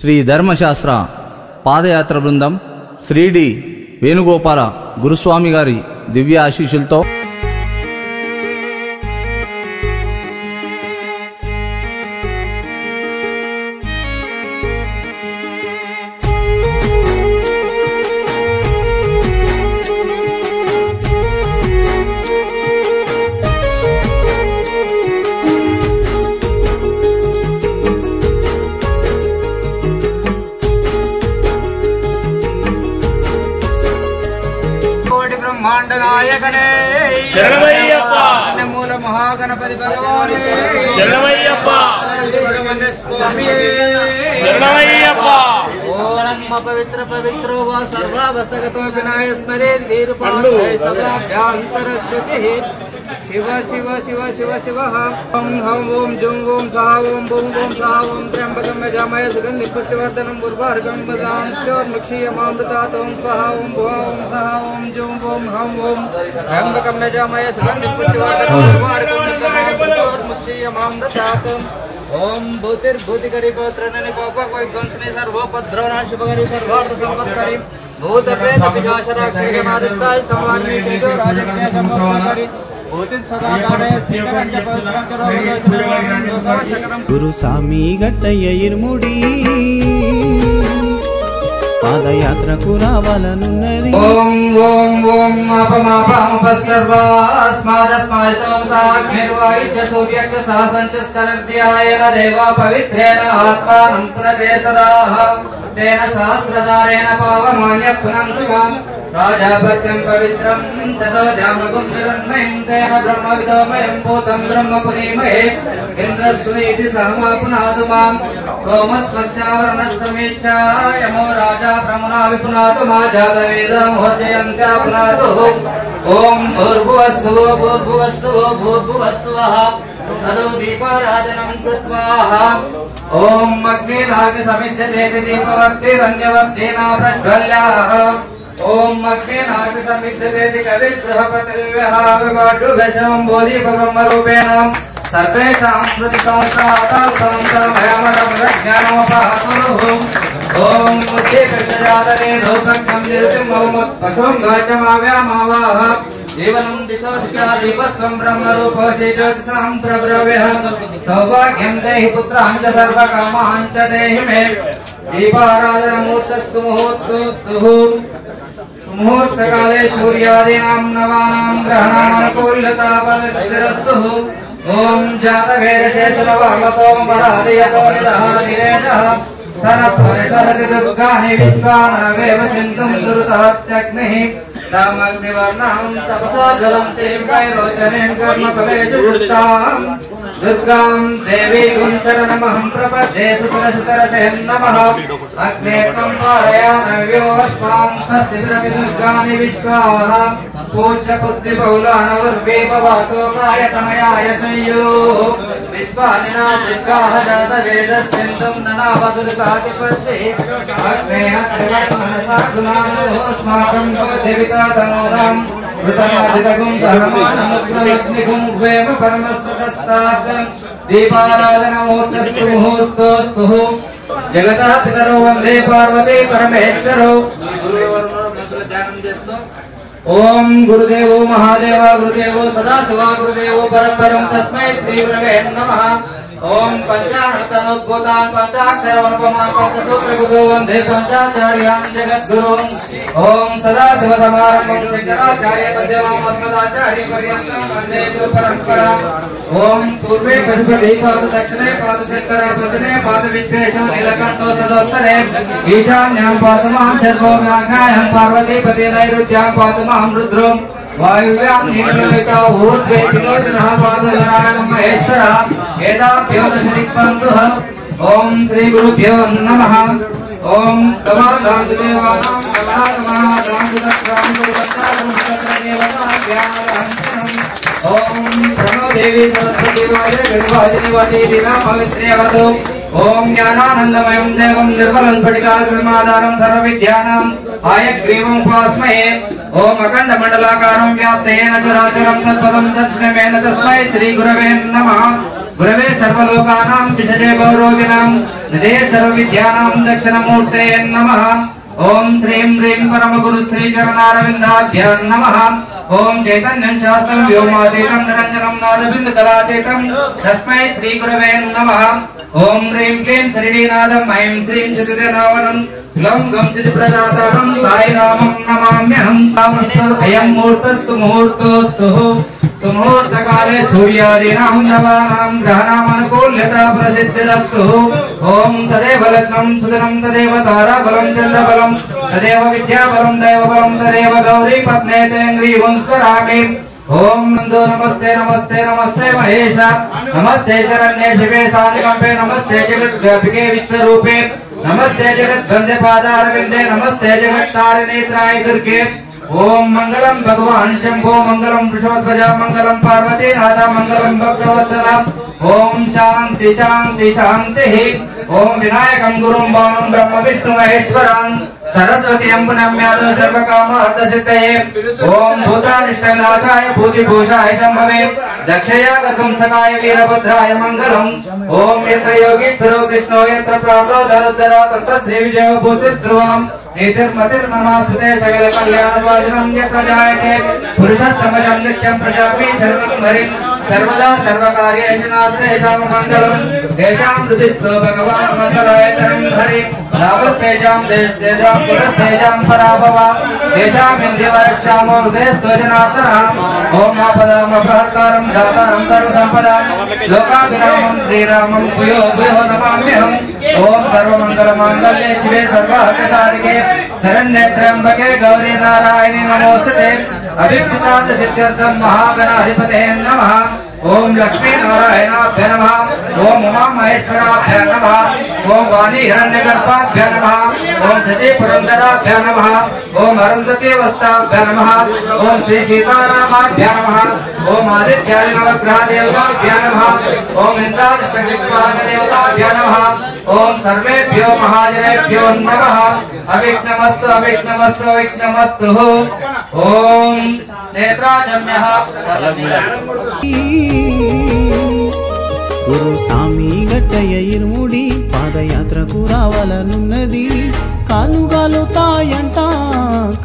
శ్రీ ధర్మశాస్త్ర పాదయాత్ర బృందం శ్రీడి వేణుగోపాల గురుస్వామి గారి దివ్య ఆశీస్సులతో నాయకనే శరణమయ్యప్ప మూల మహాగణపతి భగవానే శరణమయ్యప్ప స్వామి శరణమయ్యప్ప ఓం పవిత్ర పవిత్రో వా సర్వావస్థగతో వినాయ స్మరేద్ వీరపాలై సదాభ్యాంతర శుచి శివ శివ శివ శివ శివ ఓం హం ఓం జుం ఓం సహా ఓం బూం ఓం సహా ఓం త్ర్యంబకం యజామహే సుగంధి పుష్టివర్ధనం ఉర్వారుకం వదాన్యోర్ముక్షీయమామృతాతోం స్వహా ఓం భువా ఓం సహా ఓం జుం ఓం హం ఓం త్ర్యంబకం యజామహే సుగంధి పుష్టివర్ధనం ఉర్వారుకం వదాన్యోర్ముక్షీయమామృతాతోం ओम भूतिर्भूतिकरी पौत्रननि पापकोय ध्वंसने सर्वोपद्रवनाश शुभकरी सर्वार्थ संपत्करी भूत प्रेत पिशाच राक्षस नादिकाय संवारणी तेजो राजक्षय संपत्करी भूतिर सदा काले सीतकंच पवित्रं चरोगशकरं गुरु सामी गट्टయ్య ఇరుముడి పాదయాత్రకు రావాలనున్నది ओम ओम ओम अपमापमपसर्वास्मादस्मादितों ताग्निर्वायुच सूर्यक्ष सहसंचस्करद्यायन देवा पवित्रेण आत्मानं पुनदे सदाः तेन सहस्रधारेण पावमान्य पुनन्तु माम् राजापत्यं पवित्रं चतोद्यामगुं निरन्मयं तेन ब्रह्मविदोमयं भूतं ब्रह्मपुरीमहे इन्द्रस्तुनीति सहमा पुनातु माम् सोमत्वर्षावरणस्तमीक्षा यमो राजा प्रमुना विपुनातु मा जातवेदमोर्जयन्त्या पुनातु ॐ भूर्भुवस्सुः भूर्भुवस्सुः भूर्भुवस्सुवः तदो दीपाराधनं कृत्वा ॐ अग्निनाग्निसमिद्धते दीपवर्तिरन्यवर्तिना प्रज्वल्याः ओम अग्निनाग्निसमिद्धते कविर्बृहस्पतिर्व्यः विवाडुभशं बोधिब्रह्मरूपेण सर्वेषां श्रुतिसंस्रातामयमरमज्ञानोपहतुः ओम बुद्धिकृष्णजातरे धूपज्ञं निरुतिमौमत्पशुं गाचमाव्यामावाह जीवनं दिशो दिशा दीपस्वं ब्रह्मरूपो ज्योतिषां प्रब्रव्यः सौभाग्यं देहि पुत्रान् च सर्वकामान् च देहि मे दीपाराधनमुहूर्तस्तु मुहूर्तोस्तु मुहूर्तकाले सूर्यादीनां नवानां ग्रहणामनुकूलता बलस्थिरस्तु ओम जातवेदशेषुरवामतोमरादयतो निदहादिवेदः सरपरिषदति दुर्गानि विश्वानवेव चिन्तुं दुरुतात्यग्निः तामग्निवर्णां तपसा ज्वलन्तीं वैरोचनीं कर्मफलेषु पुष्टाम् दुर्गां देवीं शरणमहं प्रपद्ये सुतरसुतरसे नमः अग्ने त्वं पारयानव्यो अस्मान् स्वस्तिभिरपि दुर्गानि विश्वाः पूज्यपुत्रिबहुलानवुर्वीपवातो कायतमयाय संयोः विश्वानिनाशिकाः जातवेदस्सिन्धुं ननावदुर्गाधिपतिः अग्ने अत्रिवन्मनसा गुणानोऽस्माकं बोधिविता तनूनाम् वृतमादितगुं सहमानमुग्रमग्निगुं वेम परमस्ततस्तात् दीपाराधनमुहूर्तस्तु मुहूर्तोस्तु जगतः पितरो वन्दे पार्वती परमेश्वरो ओम गुरुदेवो महादेव गुरुदेवो सदाशिवा गुरुदेवो परब्रह्म तस्मै श्री गुरवे नमः ओम पंचाननोद्भूतान् पंचाक्षरमनुपमान् पंचसूत्रगुरो वन्दे पंचाचार्यान् जगद्गुरून् ओम सदाशिवसमारम्भं शङ्कराचार्यमध्यमाम् अस्मदाचार्यपर्यन्तं वन्दे गुरुपरम्पराम् ओम पूर्वे गणपतिपाद दक्षिणे पाद शङ्करा पश्चिमे पाद विश्वेशो नीलकण्ठो तदोत्तरे ईशान्यां पादमां सर्वव्याघ्रायां पार्वतीपति नैऋत्यां पादमां रुद्रो वायुव्यां नीललिता ऊर्ध्वे तिलोचनः पादधराय महेश्वरः वेदाभ्यो दशदिक्पन्तुः ओम श्री गुरुभ्यो नमः ओम कमलादेवानां ओम प्रणो देवी सरस्वती वाजे गंगाजनिवती दीना पवित्रेवतु ओम ज्ञानानंदमयं देवं निर्मलं स्फटिकाकृतिमाधारं सर्वविद्यानां आयग्रीवं उपास्महे ओम अखण्डमण्डलाकारं व्याप्तेन चराचरं तत्पदं दर्शनमेन तस्मै श्री गुरवे नमः गुरवे सर्वलोकानां विषजे गौरोगिणां हृदये सर्वविद्यानां दक्षिणमूर्तये नमः। ओम श्रीं ह्रीं परमगुरु श्री चरणारविन्दाभ्यां नमः। ओम चैतन्यं शास्त्रं व्योमातीतं निरञ्जनं नादबिन्दकलातीतं तस्मै श्री गुरवे नमः। ओम ह्रीं क्लीं श्रीनाथं ऐं श्रीं चितिनावनं ग्लौं गं चितिप्रदातारं साईनामं नमाम्यहं। अयं मुहूर्तस्तु मुहूर्तोऽस्तु सुमुहूर्तकाले सूर्यादीनां नवानां ग्रहाणामनुकूल्यता प्रसिद्धिरस्तु। ओम तदेव लग्नं सुदनं तदेव ताराबलं चन्द्रबलं तदेव विद्याबलं दैवबलं तदेव गौरी पत्ने तेङ्ग्रीवं स्मरामि। ओम नंदो नमस्ते नमस्ते नमस्ते महेश नमस्ते शरण्ये शिवे सानिकंपे नमस्ते जगद्व्यापिके विश्वरूपे नमस्ते जगद्वंदे पादारविंदे नमस्ते जगत्तारिणी त्राय दुर्गे। ओम मंगलम भगवान शंभो मंगलम वृषभध्वजा मंगलम पार्वती नाथा मंगलम भक्तवत्सला। ओम शांति शांति शांति। ओम विनायकं गुरुं बाणं ब्रह्म विष्णु महेश्वरं सरस्वती पुनम्याद सर्वकामार्थसिद्धये। ओम भूतानिष्टनाशाय भूतिभूषाय शंभवे दक्षयागतं सखाय वीरभद्राय मंगलम्। ओम यत्र योगीश्वरो कृष्णो यत्र प्राप्तो धनुर्धरा तत्र श्रीविजयो भूतिर्ध्रुवम् नीतिर्मतिर्ममास्तुते सकल कल्याणवाजनं यत्र जायते पुरुषस्तमजं नित्यं प्रजापि शरणं हरिं सर्वदा सर्वकार्येषु नास्तेषां मङ्गलं तेषां हृदिस्थो भगवान् मङ्गलायतनं हरिं लाभस्तेषां देशतेषां पुरस्तेषां पराभवा तेषाम् इन्दिवरश्यामो हृदयस्थो जनार्दनः। ॐ आपदामपहर्तारं दातारं सर्वसम्पदां लोकाभिरामं श्रीरामं भूयो भूयो नमाम्यहम्। ॐ सर्वमङ्गलमाङ्गल्ये शिवे सर्वार्थसाधिके शरण्ये त्र्यम्बके गौरी नारायणी नमोस्तुते। अभिक्षितात् सिद्ध्यर्थं महागणाधिपते नमः। ओम लक्ष्मी नारायणाभ्य नमः। ओम उमा महेश्वराभ्य नमः। ओम वाणी हिरण्यगर्भाभ्य नमः। ओम सती पुरंदराभ्य नमः। ओम अरुंधती वस्ताभ्य नमः। ओम श्री सीतारामाभ्य नमः। ओम आदित्यादि नवग्रह देवताभ्य नमः। ओम इंद्रादिष्टदिक्पालक देवताभ्य नमः। ओम सर्वेभ्यो महाजनेभ्यो नमः। अविघ्नमस्तु अविघ्नमस्तु अविघ्नमस्तु। ओम नेत्राजम्यः గురు స్వామి గట్టయ్య ఇరుముడి పాదయాత్రకు రావాలనున్నది. కాలుగాలుతాయంట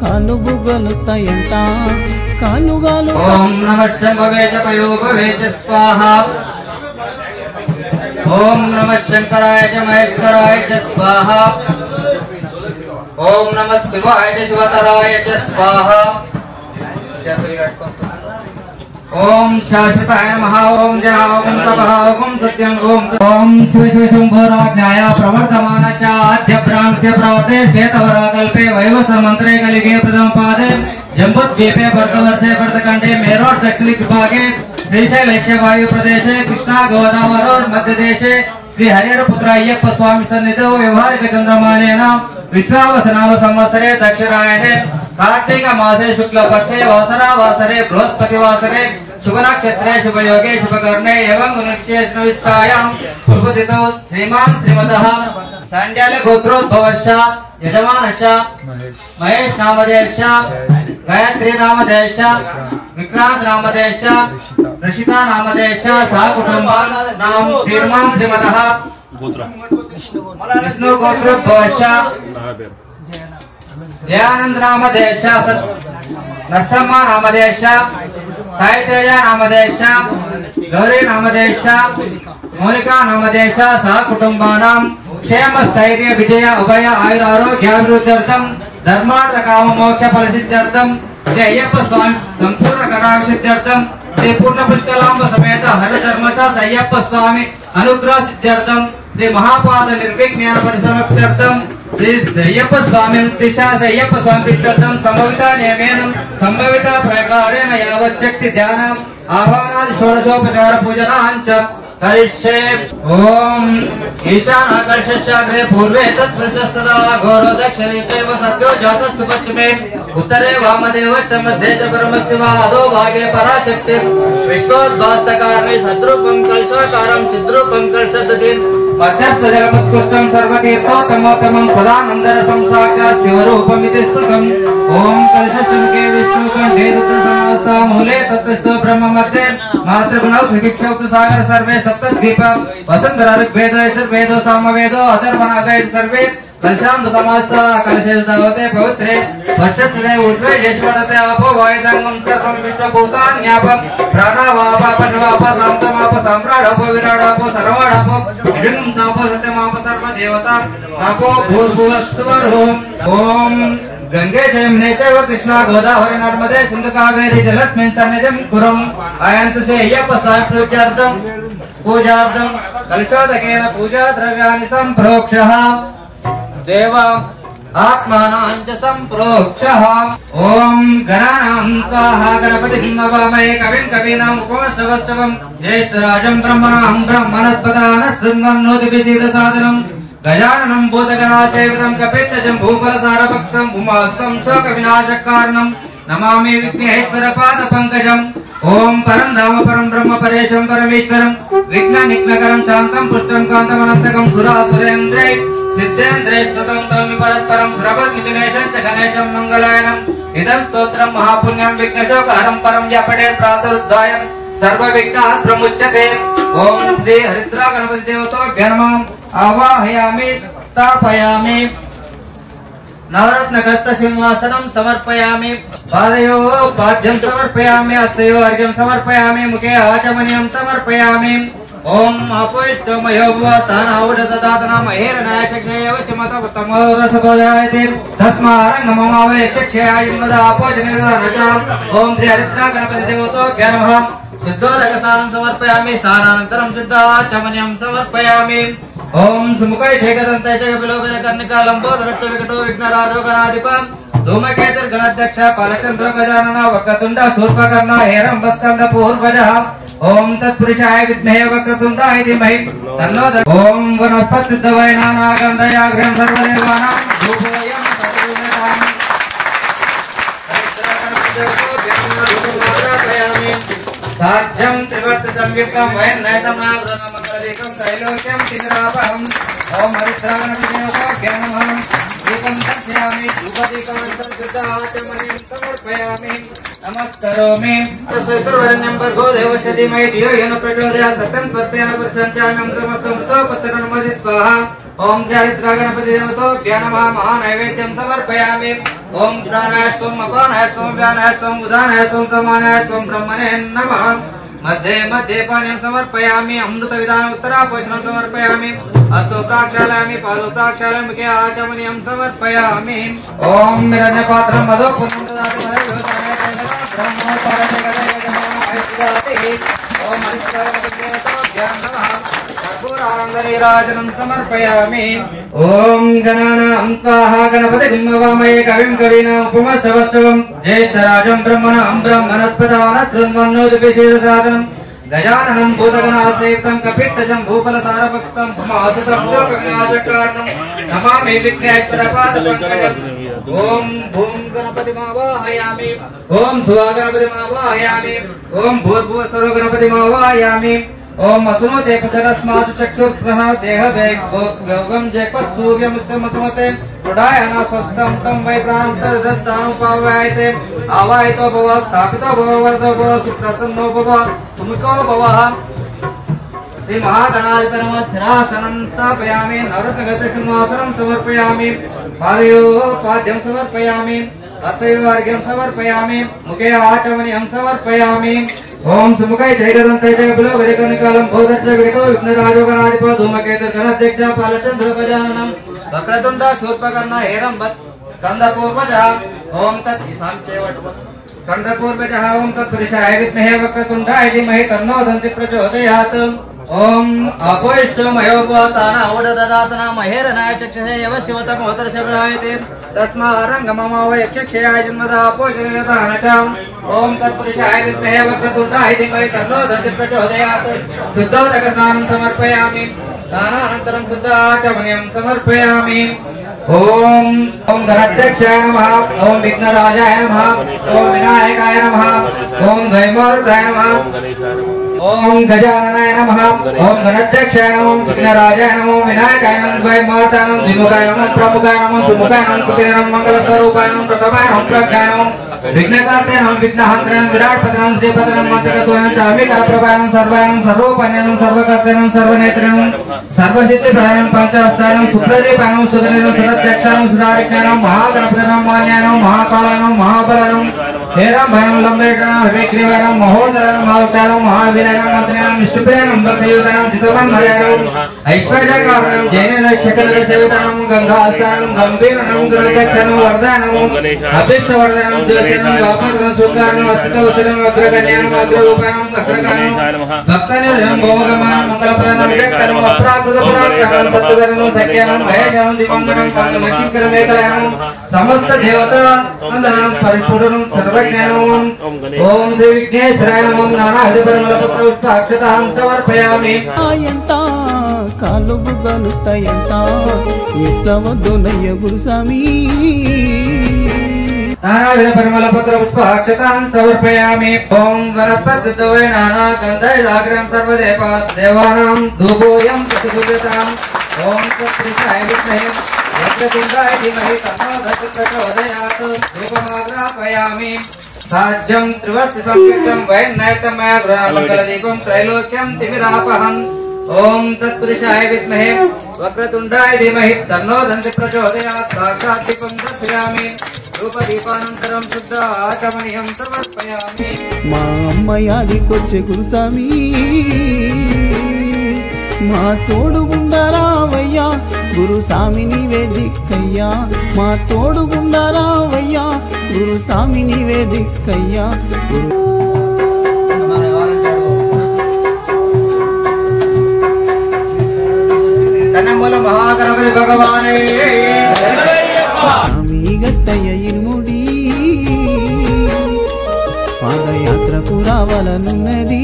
కాలుబుగ్గలుస్తాయంట కాలుగాలు. ఓం నమః శంభవే జపయోపవే చ స్వాహా. ఓం నమః శంకరాయ చ మహేశ్వరాయ చ స్వాహా. ఓం నమః శివాయ చ శివతరాయ చ స్వాహా. ओम शाश्वताय नमः। ओम जना ओम तपः ओम सत्यं ओम शिव शिव शंभोराज्ञाय प्रवर्तमानश्चाद्य प्रान्त्य प्रावर्ते श्वेतवराकल्पे वैवस्व मंत्रे कलिगे प्रथम पादे जम्बूद्वीपे भरतवर्षे भरतखण्डे मेरोड दक्षिण विभागे श्रीशैलस्य वायु प्रदेशे कृष्णा गोदावरोर् मध्यदेशे श्री हरिहर पुत्र अय्यप्प स्वामी सन्निधौ व्यवहारिक चन्द्रमानेन विश्वावसनाम संवत्सरे दक्षिणायने कार्तिक मासे शुक्ल पक्षे वासरा वासरे बृहस्पति वासरे शुभ नक्षत्रे शुभ योगे शुभ कर्णे एवं गुणक्षेत्रविष्टायां प्रभुतितो श्रीमान श्रीमतः सांड्याल गोत्रोद्भवस्य यजमानस्य महेश नामधेयस्य गायत्री नामधेयस्य विक्रांत नामधेयस्य रशिता नामधेयस्य सह कुटुंबान् नाम श्रीमान श्रीमतः विष्णु गोत्रोद्भवस्य जयानंद नामधेयस्य नरसम्मा नामधेयस्य साईतेज नामधेयस्य गौरी नामधेयस्य मोनिका नामधेयस्य सह कुटुंबानां क्षेम स्थैर्य विजय उभय आयुर आरोग्याभिवृद्ध्यर्थं धर्मार्थ काम मोक्ष फलसिद्ध्यर्थं श्री अय्यप्प स्वामी संपूर्ण कटाक्षसिद्ध्यर्थं श्री पूर्ण पुष्कलांब समेत हर धर्मशास्त्र अय्यप्प स्वामी अनुग्रह सिद्ध्यर्थं श्री महापाद निर्विघ्न परिसमाप्त्यर्थं श्री अय्यप्प स्वामी दिशा अय्यप्प स्वामी प्रीत्यर्थं संभविता नियमेन संभविता प्रकारेण यावच्छक्ति ध्यानम् आह्वानादि षोडशोपचार पूजनाञ्च करिष्ये। ओम ईशान आकर्षस्याग्रे पूर्वे तत्पुरुषस्तदा घोरो दक्षिणेव सद्यो जातस्तु पश्चिमे उत्तरे वामदेव च मध्ये च परमस्य वादो भागे पराशक्ति विश्वोद्भासकारणे सद्रूपं कलशाकारं चिद्रूपं कलशदधिं मध्यस्थ जलमुत्कृष्टं सर्वतीर्थोत्तमोत्तमं सदानन्दरसं साक्षात् शिवरूपमिति स्मृतम् ओम कलशशुके विष्णुकण्ठे रुद्रसमास्ता मूले तत्स्थो ब्रह्म मध्ये मातृगुणौ त्रिभिक्षौक्तु सागर सर्वे सप्तद्वीप वसुन्धरा ऋग्वेदो यजुर्वेदो सामवेदो अथर्वणागैः सर्वे कलशां समास्ता कलशे दावते पवित्रे वर्षस्ते ऊर्ध्वे यशवदते आपो वायुदंगं सर्वं विश्वभूतान्यापं प्राणावाप पशवाप सामतमाप साम्राडाप विराडाप सर्वाडाप जगं साप सत्यमाप सर्वदेवता आपो भूर्भुवस्वरोम ओम गंगे जयमुने चैव कृष्णा गोदावरी नर्मदे सिंधु कावेरी जलस्मिन् सन्निधिं कुरुम् अयन्तु से अय्यप्पस्वामी पूजार्थं कलशोदकेन पूजा द्रव्याणि सम्प्रोक्ष्यः देव आत्मानां च सम्प्रोक्ष्यः ओम गणानां त्वाहा गणपतिं नमामहे कविं कवीनाम् उपमश्रवस्तवं ज्येष्ठराजं ब्रह्मणां ब्रह्मणस्पदान शृण्वन्नोतिभिसीदसादनम् गजाननं भूतगणासेवितं कपित्तजम्बूफलसारभक्तं उमास्तं शोकविनाशकारणं नमामि विघ्नेश्वरपादपङ्कजम् ओम परं धाम परं ब्रह्म परेशं परमेश्वरं विघ्ननिघ्नकरं शान्तं पुष्टं कान्तमनन्तकं सुरासुरेन्द्रे सिद्धेन्द्रे स्तुतं तमि परस्परं श्रवन्निधिनेशं च गणेशं मङ्गलायनम् इदं स्तोत्रं महापुण्यं विघ्नशोकहरं परं यपठेत् प्रातरुद्धायं सर्वविघ्नात् प्रमुच्यते ओम श्री हरिद्रा गणपति देवताभ्यो नमः आवाहयामि स्थापयामि नवरत्नगत सिंहासनं समर्पयामि पादयोः पाद्यं समर्पयामि हस्तयोः अर्घ्यं समर्पयामि मुखे आचमनीयं समर्पयामि ओम अपोष्टमयोभवतानावददातना महेरनाय चक्षेयव सिमतमरसभजायते तस्मारङ्गममावय चक्षेयायन्मदापोजनेदानचाम् ओम श्री हरिद्रा गणपति देवताभ्यो नमः शुद्धोदकस्नानं समर्पयामि स्नानानन्तरं शुद्धाचमनीयं समर्पयामि ओम सुमुखै ठेकदन्तै च विलोकय कर्णिका लंबोदरश्च विकटो विघ्नराजो गणाधिपं धूमकेतुर् गणाध्यक्ष पालचन्द्र गजानन वक्रतुण्ड शूर्पकर्ण हेरम्बस्कन्द पूर्वजः ओम तत्पुरुषाय विद्महे वक्रतुण्डाय धीमहि तन्नो ओम वनस्पतिद्वैनानागन्धयाग्र्यं सर्वदेवानां धूपोऽयं सर्वदेवतां साध्यं त्रिवर्त संयुक्तं वयं नयतं नामकरेकं त्रैलोक्यं तिरापहं ओम हरिद्रागणपतिदेवताभ्यो नमः दीपं दर्शयामि धूपदीपमन्तर्गताचमनीं समर्पयामि नमस्करोमि तस्वैतुर्वरेण्यं भर्गो देवस्य धीमहि धियो यो न प्रचोदयात् सत्यं त्वत्तेन पुरुषञ्चामि अमृतमस्तमृतोपसरणमसि स्वाहा ओम हरिद्रागणपतिदेवताभ्यो नमः महानैवेद्यं समर्पयामि ओम प्राणाय स्वं अपानाय स्वं व्यानाय स्वं उदानाय स्वं समानाय स्वं ब्रह्मणे नमः मध्ये मध्ये पानीयं समर्पयामि अमृतविधानम् उत्तरापोषणं समर्पयामि हस्तो प्राक्षालयामि पादो प्राक्षालयामि मुखे आचमनीयं समर्पयामि ओम हिरण्यपात्रं मदो पुण्यं ददाति ओम हरिद्रागणपतिदेवताभ्यो नमः कर्पूरानन्दनीराजनं समर्पयामि ओम गणानां त्वाहा गणपतिं नमामहे कविं कवीनाम् उपमश्रवस्तवं ज्येष्ठराजं ब्रह्मणां ब्रह्मणस्पदान शृण्वन्नोतिभिसीदसादनं गजाननं भूतगणासेवितं कपित्तजम्बूफलसारभक्तं उमासुतं शोकविनाशकारणं नमामि विघ्नेश्वरपादपङ्कजम् ओम भूम गणपतिमावाहयामि ओम सुवा गणपतिमावाहयामि ओम भूर्भुवस्वरो गणपतिमावाहयामि ओम असुनोते पशरस्मात् चक्षुर्ग्रहण देहभोगं जयपसूर्यमुच्चमतुमते रुडायना स्वस्थं तं वै प्राणं तदस्तानुपावयायते आवाहितो भव स्थापितो भव वरदो भव सुप्रसन्नो भव सुमुखो भवः श्री महागणाधिपतिं स्थिरासनं स्थापयामि नवरत्नगतसिंहासनं समर्पयामि पादयोः पाद्यं समर्पयामि हस्तयोः अर्घ्यं समर्पयामि मुखे आचमनीयं समर्पयामि ओम सुमुखै जयदन्तै च विलोकरिकर्णिकालं भूतश्च विकटो विघ्नराजो गणाधिपो धूमकेतुर् गणाध्यक्ष पालचन्द्र गजाननं वक्रतुण्ड शूर्पकर्ण हेरम्बस्कन्दपूर्वजः ओम तत् स्कन्दपूर्वजः ओम तत्पुरुषाय विद्महे वक्रतुण्डाय धीमहि तन्नो दन्ति प्रचोदयात् ओम अपोष्टमयोभवतानावददातना महेरनाय चक्षुषे यवशिवतमोदर्शभ्रायते तस्मारङ्गममावय चक्षयाय जन्मदापोषणेतानचाम् ओम तत्पुरुषाय विद्महे वक्रतुण्डाय धीमहि तन्नो दन्ति प्रचोदयात् शुद्धोदकस्नानं समर्पयामि स्नानानन्तरं शुद्धाचमनीयं समर्पयामि ओम गणाध्यक्षाय नमः ओम विघ्नराजाय नमः ओम विनायकाय नमः ओम दैवमूर्ताय नमः ఓం గజాననాయ నమః ఓం గణాధ్యక్షాయ నమః విఘ్నరాజాయ నమః వినాయకాయ నమః వైమాతాయ నమః దిముఖాయ నమః ప్రముఖాయ నమః సుముఖాయ నమః కుతిరే నమః మంగళ స్వరూపాయ నమః ప్రథమాయ నమః ప్రజ్ఞాయ నమః విఘ్నకార్తయ నమః విఘ్నహంత్రయ నమః విరాట్పతి నమః శ్రీపతి నమః మంత్రికత్వాయ నమః చామికరప్రభాయ నమః సర్వాయ నమః సర్వోపన్య నమః సర్వకర్తయ నమః సర్వనేత్రయ నమః సర్వసిద్ధిప్రదాయ నమః పంచహస్తాయ నమః సుప్రదీపాయ నమః సుగంధియ నమః సురధ్యక్షాయ నమః సుధారిజ్ఞాయ నమః మహాగణపతి నమః మాన్యాయ నమః మహాకాలాయ నమః మహాబలాయ నమః హేరాం భయ నమః లంబేటాయ నమః వివేక్రీవాయ నమః మహోదరాయ నమః మహావిష్టాయ నమః మహావీరాయ నమః మంత్రియాయ నమః విష్ణుప్రియాయ నమః భక్తయుతాయ నమః జితవన్మయాయ నమః ఐశ్వర్యకారాయ నమః జైన చక్ర సేవితాయ నమః గంగాస్తాయ నమః గంభీర నమః గురుదక్షాయ నమః వరదాయ నమః అభిష్టవర్ధాయ నమః జ్యోతిషాయ నమః వాపదనం సుకాయ నమః అసితవసరం అగ్రగణ్యాయ నమః అగ్రరూపాయ నమః అగ్రకాయ నమః భక్తాయ నమః భోగమాయ మంగళప్రదాయ నమః వివేకాయ నమః అప్రాకృత పురాక్రమ నమః సత్యధర నమః సఖ్యాయ నమః మహేశాయ నమః దివంగనం కాంతమకింకర మేకలాయ నమః సమస్త దేవతా నందనం పరిపూర్ణం సర్వజ్ఞాయ నమః ఓం శ్రీ విఘ్నేశ్వరాయ నమః నానావిధ పరిమళ పత్ర పుష్పాక్షతాం సమర్పయామి. ఎంత కాళ్ళు బుగ్గలుస్తాయంట ఎట్లా వద్దునయ్య గురుస్వామి నానావిధ పరిమళ పత్ర పుష్పాక్షతాం సమర్పయామి. ఓం వనస్పతిద్వై నానా గంధై సాగ్రం సర్వదేవ దేవానాం ధూపోయం ప్రతిగృహ్యతాం. ఓం తత్పురుషాయ విద్మహే వక్రతుండాయ ధీమహి తన్నో ప్రచోదయాత్. ధూపమాగ్రాపయామి. సాధ్యం త్రివర్తి సంయుక్తం వైర్నైతమయ గృహమంగళదీపం త్రైలోక్యం తిమిరాపహం. ఓం తత్పురుషాయ విద్మహే వక్రతుండాయ ధీమహి తన్నో దంతి ప్రచోదయాత్. సాక్షాత్ దీపం దర్శయామి. రూపదీపానంతరం శుద్ధ ఆచమనీయం సమర్పయామి. మా అమ్మయాదికొచ్చే గురుస్వామి మా తోడుగుండరావయ్యా గురుస్వామి నీవే దిక్కయ్యా మా తోడుగుండరావయ్యా గురుస్వామి నీవే దిక్కయ్యా గురు తనమూల మహాగణపతి భగవానే స్వామి గట్టయ్య ఇరుముడి పాదయాత్రకు రావాలనున్నది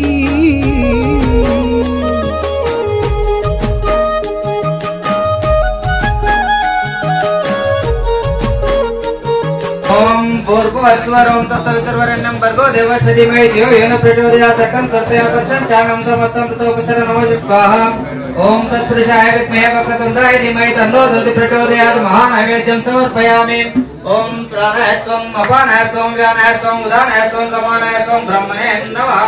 ఓం భూర్భువస్వరం తస్సవితుర్వరేణ్యం భర్గో దేవస్య ధీమహి ధియో యోన ప్రచోదయాత్. సకం కర్తయా పశ్చామి తమస్సంతోపసర నమః స్వాహా. ఓం తత్పురుషాయ విద్మహే వక్రతుండాయ ధీమహి తన్నో దంతి ప్రచోదయాత్. మహానైవేద్యం సమర్పయామి. ఓం ప్రాణాయ త్వం అపానాయ త్వం వ్యానాయ త్వం ఉదానాయ త్వం సమానాయ త్వం బ్రహ్మణే నమః.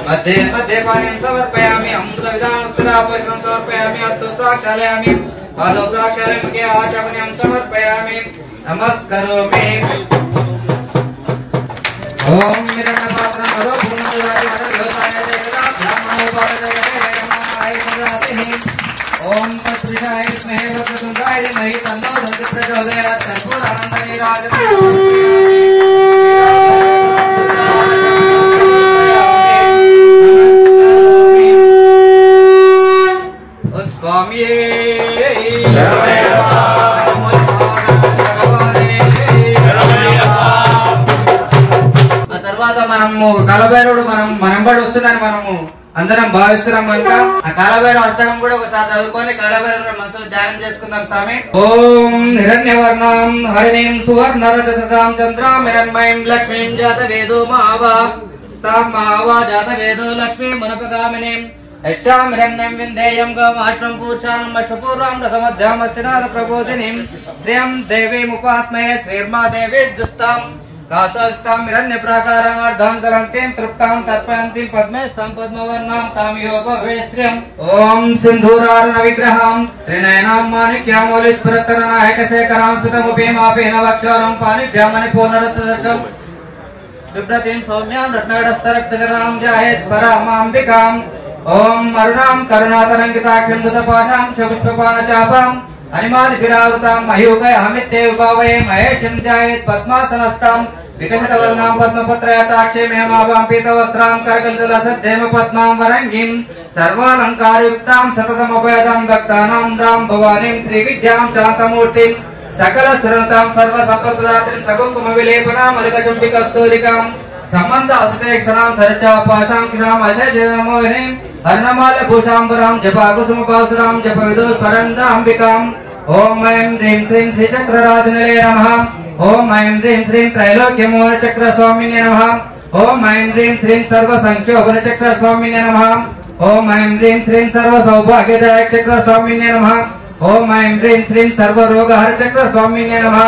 మధ్యే మధ్యే పానీయం సమర్పయామి. అమృత విధానోత్తరాపశ్రం సమర్పయామి. అత్తు ప్రాక్షాళయామి. పాదౌ ప్రాక్షాళయామి. ముఖే ఆచమనీయం సమర్పయామి. నమస్కరోమి. ఓం నిరన్నపాత్రం అదో పూర్ణదయాతి వరదోపాయ దేవతా బ్రాహ్మణోపాదయతే వేదమాయ ముదాతిః. ఓం తత్పురుషాయ విద్మహే వక్రతుండాయ ధీమహి తన్నో దంతి ప్రచోదయాత్. కర్పూరానందనీరాజనం స్వామియే మనము కాలభైరవుడు మనం కూడా వస్తున్నాను మనము అందరం భావిస్తున్నాం కనుక ఆ కాలభైరవ అష్టకం కూడా ఒకసారి చదువుకొని కాలభైరవ మనసులో ధ్యానం చేసుకుందాం స్వామి. ఓం హిరణ్యవర్ణం హరిణీం సువర్ణరజసాం చంద్రాం హిరణ్మయీం లక్ష్మీం జాత వేదో మావా తాం మావా జాత వేదో లక్ష్మీ మునపగామినీం యక్షాం హిరణ్యం విందేయం గోమాశ్వం పూషానం అశ్వపూర్వం రథమధ్యామస్తినాథ ప్రబోధినీం శ్రియం దేవీముపాస్మయే శ్రీర్మా దేవీ దుస్తాం కాసాస్తాం హిరణ్య ప్రాకారమార్ధం కలంతిం తృప్తాం తర్పయంతి పద్మే స్థం పద్మవర్ణాం తామియోపవేశ్రియం. ఓం సింధూరారుణ విగ్రహం త్రినయనాం మాణిక్యామౌలిస్ఫురత్తరనాయక శేఖరాం స్మితముపీమాపేన వక్షోరం పాణిభ్యామని పూర్ణరత్నదట్టం బిభ్రతిం సౌమ్యాం రత్నగడస్థరక్తకరణం ధ్యాయేత్ పరమాంబికాం. ఓం అరుణాం కరుణాతరంగితాక్షం దుతపాశాం శపుష్పపానచాపాం అనిమాదిభిరావృతాం మయూగయామిత్తే విభావయే మహేశం ధ్యాయేత్ పద్మాసనస్తాం వికటవర్ణాం పద్మపత్రయతాక్షే మేమావాం పీతవస్త్రాం కరకలితలసద్ధేమ పద్మాం వరంగిం సర్వాలంకారయుక్తాం సతతమభయదాం భక్తానాం రాం భవానీం శ్రీవిద్యాం శాంతమూర్తిం సకల సురతాం సర్వసంపత్ప్రదాత్రిం సకుంకుమ విలేపనాం మలికచుంబి కస్తూరికాం సంబంధ అసుతేక్షణాం సరిచాపాశాం క్షణాం అశేషమోహినీం అర్ణమాల భూషాంబరాం జపాకుసుమపాసురాం జప విదోస్పరందాంబికాం. ఓం ఐం హ్రీం శ్రీం శ్రీచక్రరాజనిలే నమః. ఓం ఐం హ్రీం శ్రీం త్రైలోక్యమూలచక్ర స్వామినే నమః. ओम ऐं ह्रीं श्रीं सर्वसंख्योपनचक्र स्वामिने नमः। ओम ऐं ह्रीं श्रीं सर्वसौभाग्यदायक चक्र स्वामिने नमः। ओम ऐं ह्रीं श्रीं सर्वरोगहर चक्र स्वामिने नमः।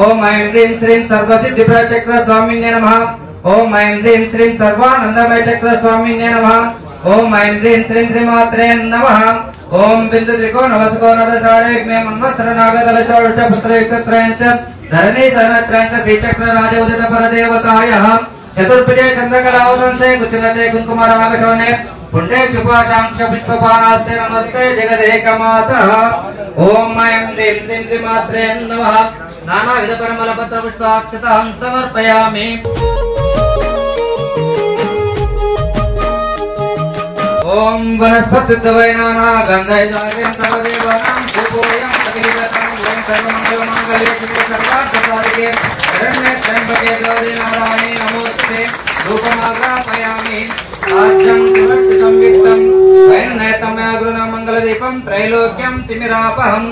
ओम ऐं ह्रीं श्रीं सर्वसिद्धिप्रद चक्र स्वामिने नमः। ओम ऐं ह्रीं श्रीं सर्वानंदमय चक्र स्वामिने नमः। ओम ऐं ह्रीं श्रीं श्रीमात्रे नमः। ओम बिंदु त्रिकोण नवस्कोनदशारेग्मे मन्वस्त्र नागदल षोडश पुत्रयुक्तत्रयञ्च धरणी सहनत्रयञ्च श्रीचक्र राजउदित परदेवतायः चतुर्भुजे चन्द्रकलावदंसे कुचलते कुङ्कुमरागशोणे पुण्डे सुपाशांश पुष्पपानास्ते नमस्ते जगदेकमातः। ओम ऐं ह्रीं श्रीं श्रीमात्रे नमः। नानाविध परिमलपत्र पुष्पाक्षतां समर्पयामि। ओम वनस्पतिद्वैनाना गन्धैर्यागेन सर्वदेवानां भूभूयं प्रतिविदतं ओम सर्वमङ्गलमाङ्गल्ये शिवे सर्वार्थसाधिके शरण्ये त्र्यम्बके गौरी नारायणी नमोस्तुते। धूपमाग्रापयामि आज्यं सुरक्ति संयुक्तं वैनयतमयागुणा मङ्गलदीपं त्रैलोक्यं तिमिरापहम्।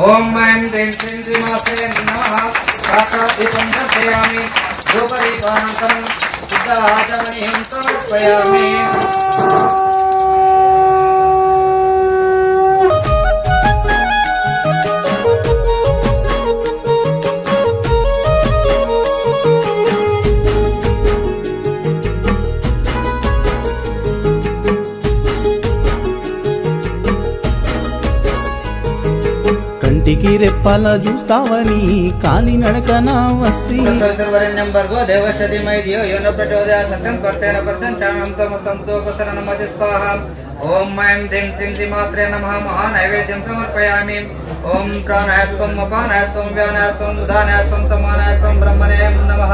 ओम ऐं ह्रीं श्रीं श्रीमात्रे नमः। साक्षाद्दीपं दर्शयामि धूपदीपानन्तरं शुद्धाचमनीयं समर्पयामि। కంటికి రెప్పల చూస్తావని కాలి నడకన వస్తి सर्ववरेण्यं भर्गो देवस्य धीमहि धियो यो न प्रचोदयात् सत्यं कर्तेन प्रसन्नामं तमसंतोषनमसि स्वाहा। ओम ऐं ह्रीं श्रीं श्रीमात्रे नमः। महानैवेद्यं समर्पयामि। ओम प्राणायास्त्वं अपानायास्त्वं व्यानायास्त्वं उदानायास्त्वं समानायास्त्वं ब्रह्मणे नमः।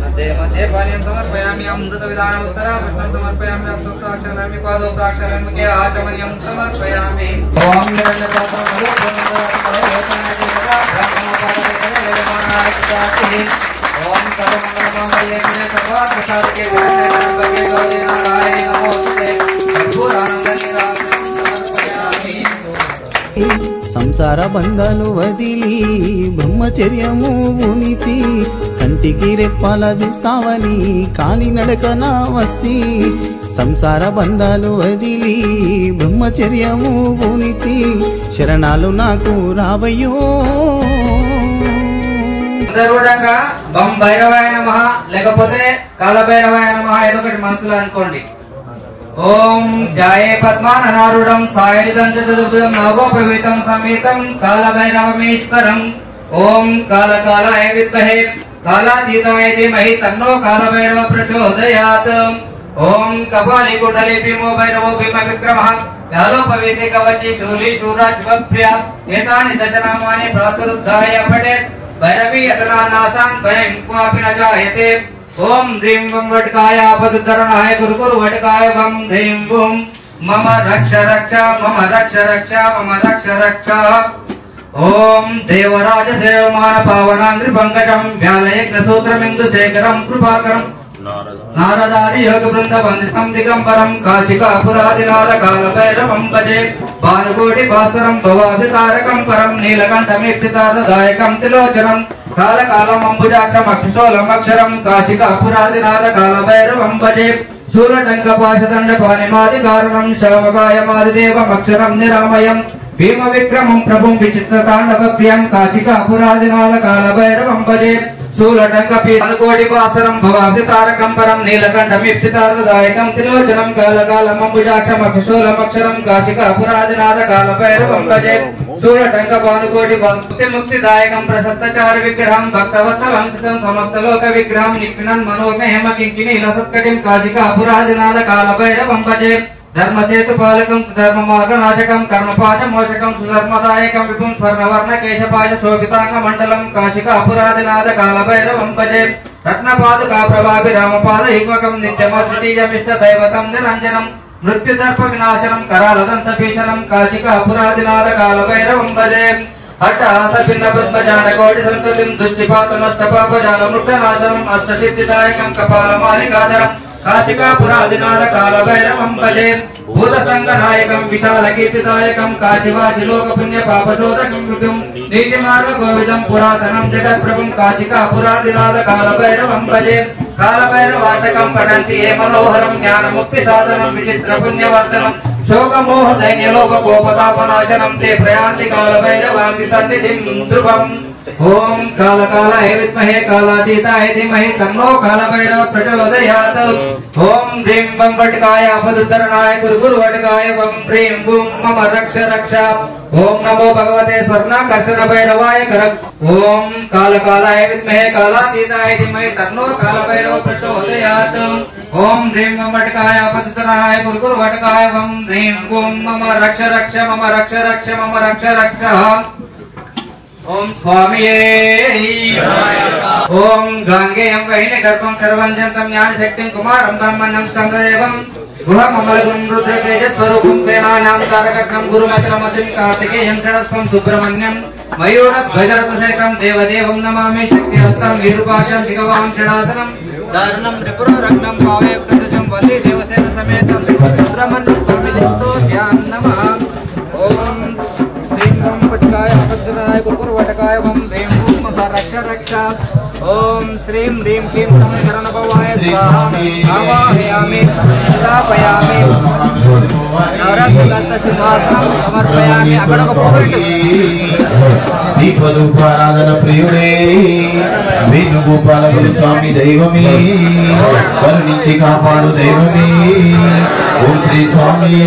मध्ये मध्ये पानीयं समर्पयामि। अमृतविधानम् उत्तराप्रश्नं समर्पयामि। अप्तोक्ताक्षरामि पादो प्राक्षरामि के आचमनीयं समर्पयामि। ओम निरञ्जनपादं ओम सर्वमंगलमांगल्ये शिवे सर्वार्थसाधिके शरण्ये गौरी नारायणी नमोस्तुते। సంసార బంధాలు వదిలి బ్రహ్మచర్యము ఉనితి కంటికి రెప్పల చూస్తావని కాలి నడకన వస్తి సంసార బంధాలు వదిలి బ్రహ్మచర్యము ఉనితి శరణాలు నాకు రావయ్యో అందరూడంగా బం భైరవాయ నమః లేకపోతే కాల భైరవాయ నమః ఏదో ఒకటి మనసులో అనుకోండి। ओम जाये पद्माननारूढ़ं सायनिधं चतुर्भुजं नागोपवीतं समेतं कालभैरवमीश्वरम्। ओम कालकालाय विद्महे कालातीताय धीमहि तन्नो कालभैरव प्रचोदयात्। ओम कपालिकुण्डले भीमो भैरवो भीमविक्रमः व्यालोपवीते कवचे शूली शूरा शिवप्रिया एतानि दशनामानि प्रातरुद्धाय पठेत् भैरवी यतनानासां भयं क्वापि न जायते। ओम ह्रीं वं वटकाय आपदुद्धरणाय गुरुकुरु वटकाय वं ह्रीं वं मम रक्ष रक्ष मम रक्ष रक्ष मम रक्ष रक्ष। ओम देवराज सेवमान पावनांग्रि पंकजं व्यालयज्ञसूत्रमिन्दु शेखरं कृपाकरं नारदादि योग वृंद वंदितं दिगंबरं काशिकापुरादिनाथ कालभैरवं भजे। भानुकोटि भास्वरं भवादितारकं परं नीलकण्ठमीप्सितादायकं त्रिलोचनं कालकालम् अम्बुजाक्षम् अक्षशूलमक्षरं काशिकापुरादिनाथ कालभैरवं भजे। शूलटङ्कपाशदण्डपाणिमादिकारणं श्यामकायमादिदेवमक्षरं निरामयं भीमविक्रमं प्रभुं विचित्रताण्डवप्रियं काशिकापुरादिनाथ कालभैरवं भजे। शूलटङ्कपीठकोटिभास्वरं भवादितारकं परं नीलकण्ठमीप्सितादायकं त्रिलोचनं कालकालम् अम्बुजाक्षम् अक्षशूलमक्षरं काशिकापुरादिनाथ कालभैरवं भजे। शूलटङ्कपानुकोटि मुक्तिदायकं प्रसत्तचार विग्रहं भक्तवत्सलं स्थितं समस्तलोक विग्रहं निक्मिनं मनोज्ञ किङ्किणी लसत्कटिं काशिकापुरादिनाथ कालभैरवं भजे। धर्मसेतुपालकं धर्ममार्गनाशकं कर्मपाशमोचकं सुधर्मदायकं विपुं स्वर्णवर्णकेशपाश शोभिताङ्गमण्डलं काशिकापुरादिनाथ कालभैरवं भजे। रत्नपादुकाप्रभाभिरामपाद युग्मकं नित्यमद्वितीयमिष्टदैवतं निरञ्जनं मृत्युदर्प विनाशनं करालदन्तभीषणं काशिकापुरादिनाथ कालभैरवं भजे। हट्टहास भिन्न पद्मजाण्डकोटि संततिं दुष्टिपातनष्टपापजालमृष्टनाशनम् अष्टसिद्धिदायकं कपालमालिकाधरं काशिकापुरादिनाथ कालभैरवं भजे। भूतसङ्गनायकं विशालकीर्तिदायकं काशिवासिलोकपुण्यपापशोधकं विभुं नीतिमार्गकोविदं पुरातनं जगत्प्रभुं काशिकापुरादिनाथ कालभैरवं भजे। कालभैरवाचकं पठन्ति ये मनोहरं ज्ञानमुक्तिसाधनं विचित्रपुण्यवर्धनं शोकमोहदैन्यलोकगोपतापनाशनं ते प्रयान्ति कालभैरवां सन्निधिं ध्रुवम् ओम काल कालाय विद्महे कालातीताय धीमहि तन्नो कालभैरव प्रचोदयात् ओम ह्रीं बं वटकाय आपदुद्धरणाय गुरु वटकाय बं ह्रीं बूं मम रक्ष रक्ष ओम नमो भगवते स्वर्णाकर्षण भैरवाय करक ओम काल कालाय विद्महे कालातीताय धीमहि तन्नो कालभैरव प्रचोदयात् ओम ह्रीं बं वटकाय आपदुद्धरणाय गुरु वटकाय बं ह्रीं बूं मम रक्ष रक्ष मम रक्ष रक्ष मम रक्ष रक्ष ओम स्वामिये ओम गांगेयं वहिने गर्भं सर्वञ्जन्तं ज्ञानशक्तिं कुमारं ब्रह्मण्यं स्कन्ददेवं गुहममलगुं रुद्रतेजस्वरूपं सेनानां तारकग्नं गुरुमतिं कार्तिकेयं षडस्वं सुब्रह्मण्यं मयूरध्वजरथशेखरं देवदेवं नमामि शक्तिहस्तं वीरूपाक्षं शिखवां षडासनं दारुणं त्रिपुररत्नं पावयुक्तजं वन्दे देवसेन समेतं सुब्रह्मण्यस्वामिदेवतोभ्यां नमः ओम श्रीं बं वटकाय आपदुद्धरणाय गुरु वटकाय बं ह्रीं बूं मम रक्ष रक्ष ओम श्रीं ह्रीं क्लीं समीकरणभवाय स्वाहा आवाहयामि स्थापयामि नवरत्नदत्त सिंहासनं समर्पयामि अక్కడ ఒక పోగొట్టు దీపదూపారాధన ప్రియుడే వేణుగోపాల గురు స్వామి దైవమే కరుణించి కాపాడు దైవమే ఓం శ్రీ స్వామి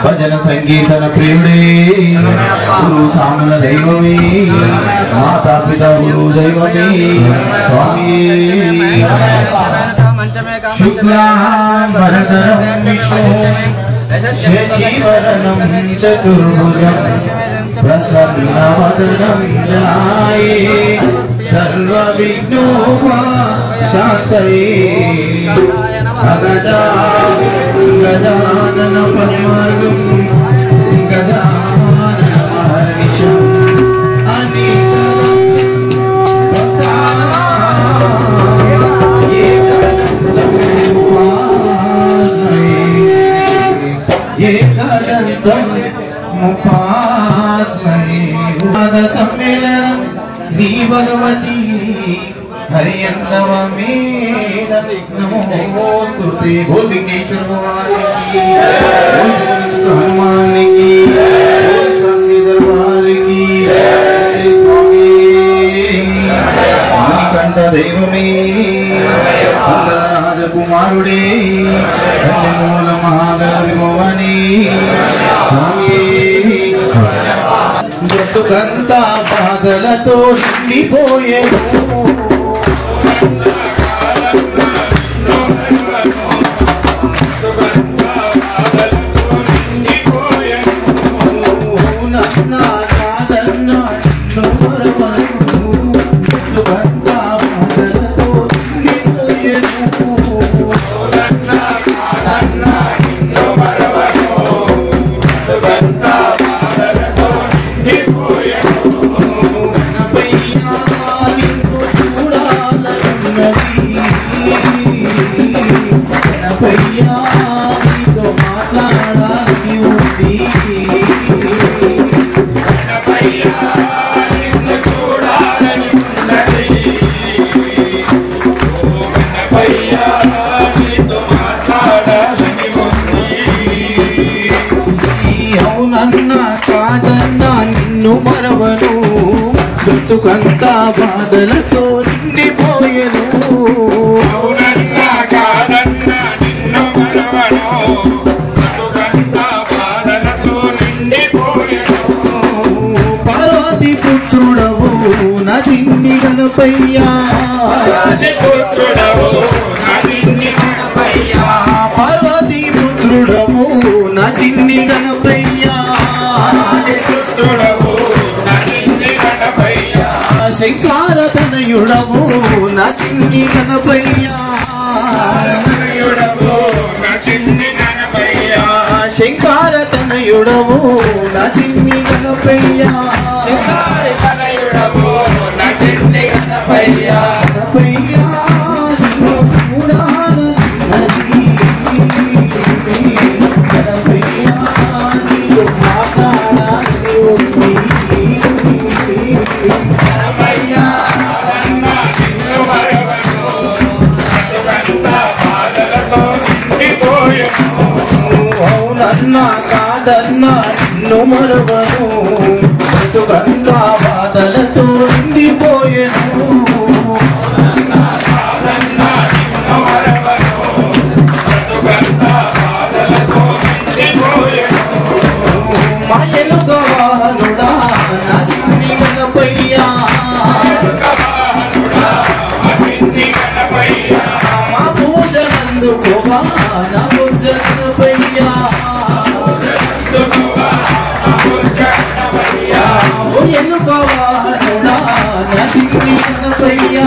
భజన సంగీతన ప్రియుడే గురు సాముల దైవమే మాతా పిత గురు దైవమే స్వామి శుక్లాంబరధరం విష్ణు శశివరణం చతుర్భుజం ప్రసన్నవదనం ధ్యాయే సర్వవిఘ్నోపశాంతయే గజానన పద్మార్గం గజానన మహర్నిశం सम्मेलनम श्री भगवती हरियन्नवमे नमोस्तुते बोल विघ्नेश्वर भगवान की बोल हनुमान की बोल साक्षी दरबार की जय स्वामी मणिकंठ दैवमे अंगद कुमारुडे कन्यमूल महागणपति भवानी स्वामी బ్రతుకంతా బాధలతో నిండిపోయేను నన్నా కాదన్నా నిన్ను మరవను బ్రతుకంతా బాధలతో నిండిపోయేను నన్నా కాదన్నా నిన్ను మరవను బ్రతుకంతా కాదన్నా నిన్ను మరవను బ్రతుకంతా బాధలతో నిండిపోయెను అవునన్నా కాదన్నా నిన్ను మరవను బ్రతుకంతా బాధలతో నిండిపోయెను పార్వతి పుత్రుడవు నా చిన్ని గణపయ్యా పార్వతి పుత్రుడవు నా చిన్ని గణపయ్యా పార్వతి పుత్రుడవు నా చిన్ని గణపయ్యా శంకార తనయుడవు నా చిన్ని గణపయ్యా శంకార తనయుడవు నా చిన్ని గణపయ్యా గణపయ్యా కాదన్నా కాదన్నా నిన్ను మరువను బ్రతుకంతా బాధలతో నిండిపోయెను మాయలుక వాహనుడా నా చిన్ని గణపయ్యా మా పూజనందుకోవా నా పూజ గణపయ్యా ఓ ఎలుక వాహనుడా నా చిన్ని గణపయ్యా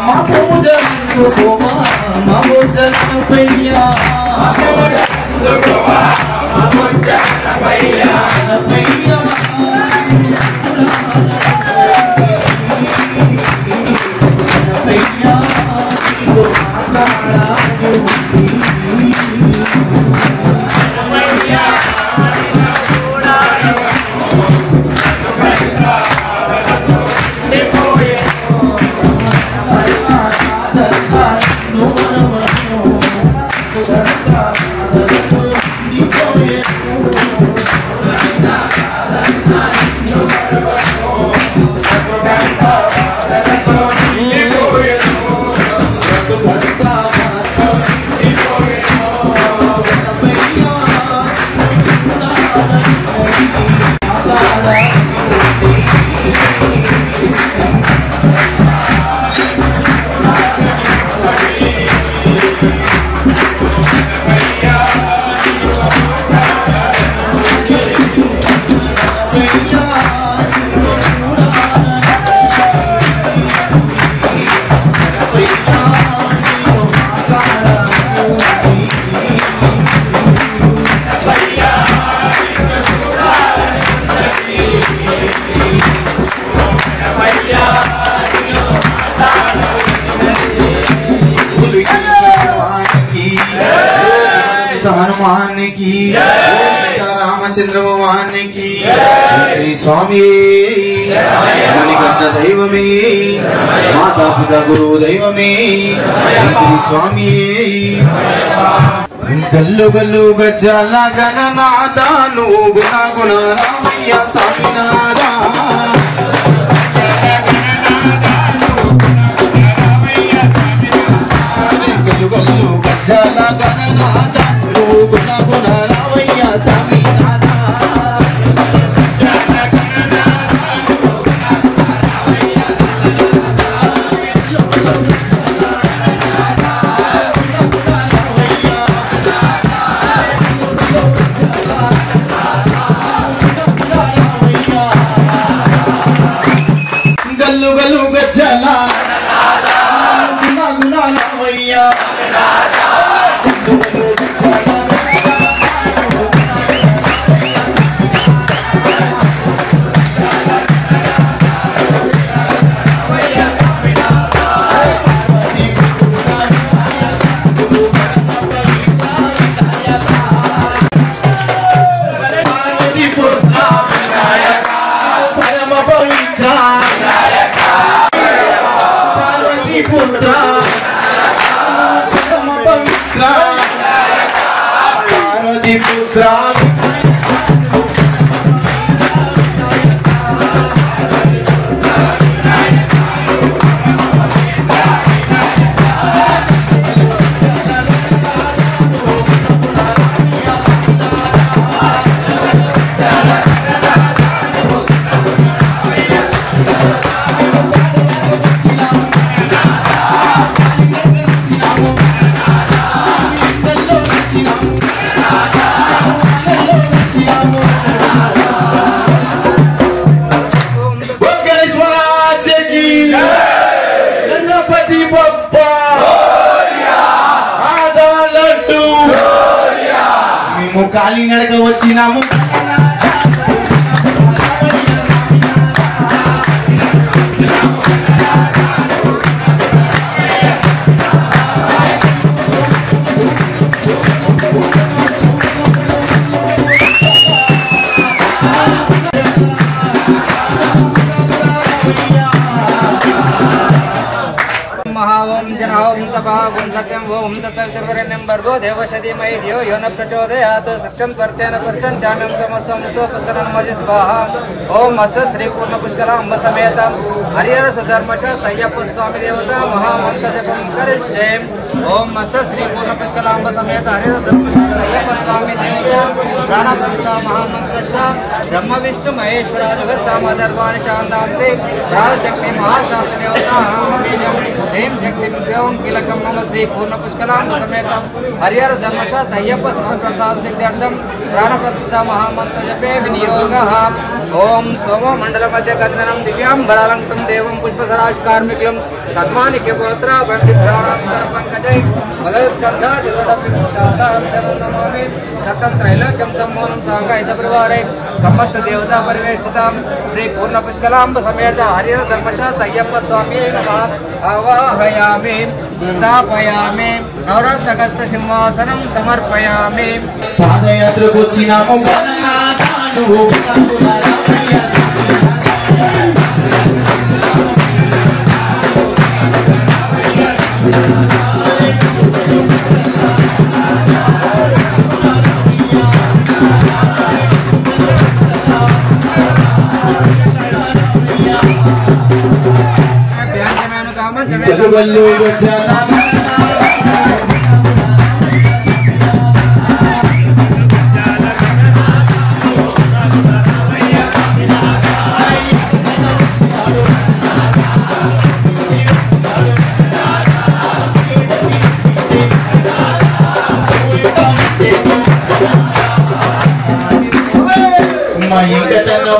మా పూజనందుకోవా మా పూజ గణపయ్యా గణపయ్యా हनुमान की सीतारामचंद्र भगवान की श्री स्वामी मणिकंठ दैव में माता पिता गुरु दैव में श्री स्वामी गल्लु गल्लु गज्जल गणनादानु गुण गुण रामయ్య स्वामीनादा गल्लु गल्लु गज्जल गणनादा गुण गुण रामయ్య स्वामीनादा गल्लु गल्लु गज्जल गुण गुण रामయ్య కాలి నడక వచ్చినాము महावं जनावं तपावं सत्यं वरेण्यं ओम तत्सवितुर्वरेण्यं भर्गो देवस्य धीमहि धियो यो न प्रचोदयात् सत्यं त्वर्तेन पुरुषं चाम्यं तमसमुतोपसरणमजि स्वाहा ओम अस श्री पूर्ण पुष्करांब समेत हरिहर सुधर्मश सय्यप्प स्वामी देवता महामंत्र जपं करिष्ये ओम अस श्री पूर्ण पुष्करांब समेत हरिहर सुधर्मश सय्यप्प स्वामी देवता प्राणप्रतिष्ठा महामंत्रश ब्रह्म विष्णु महेश्वरा जगत सामधर्वाणि चांदांसे प्राण शक्ति महाशास्त्र देवता बीजम ह्रीं शक्ति ओम कीलकं मम श्री पूर्ण पुष्करांब समेत हरिहर धर्मश सय्यप्प प्रसाद सिद्ध्यर्थं प्राण प्रतिष्ठा महामंत्र जपे विनियोगः ओम सोम मंडल मध्य कदनं दिव्यांबरालंकृतं देवं पुष्पसराज कार्मिकं सन्मानिके पुत्र वंदिभ्राणास्कर पंकजै मदस्कंधादिवडपिशातारं शरणं नमामि सतं त्रैलोक्यं सम्मोहनं सांगाय सप्रवारे समस्त देवता परिवेष्टितां श्री पूर्ण पुष्कलांब समेत हरिहर धर्मशा सय्यप्प स्वामी नमः आवाहयामि स्थापयामि नवरत्नगस्त सिंहासनं समर्पयामि పాదయాత్రకు వచ్చినాము గణనాథాను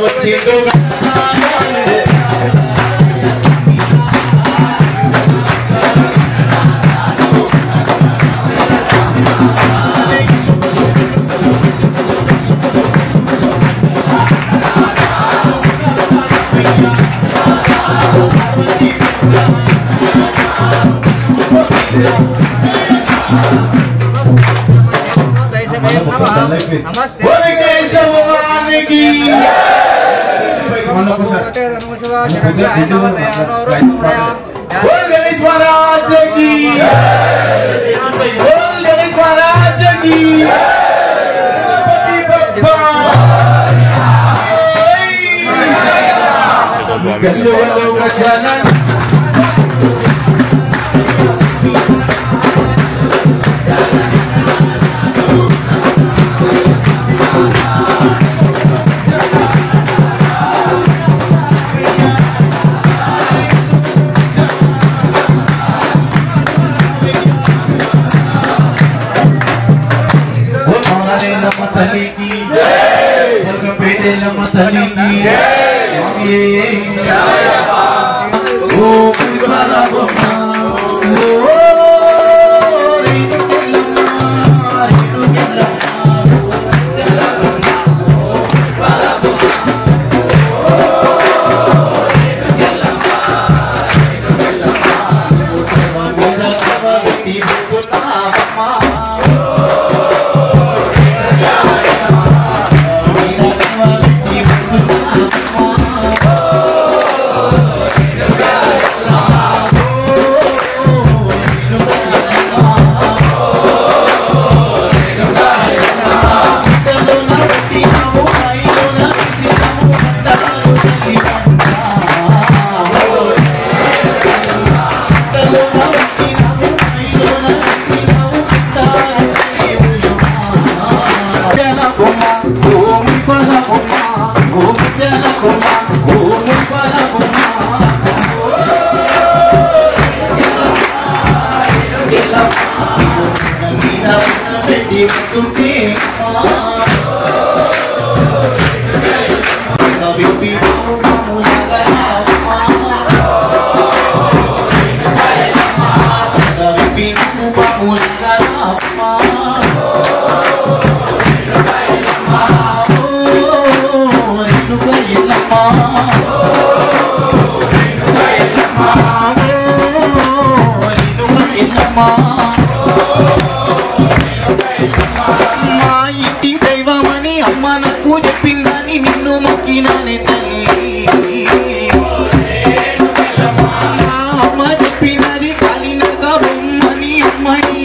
వచ్చిండు नमस्ते అమ్మ చెప్పినది కాలినక బొమ్మని అమ్మాయి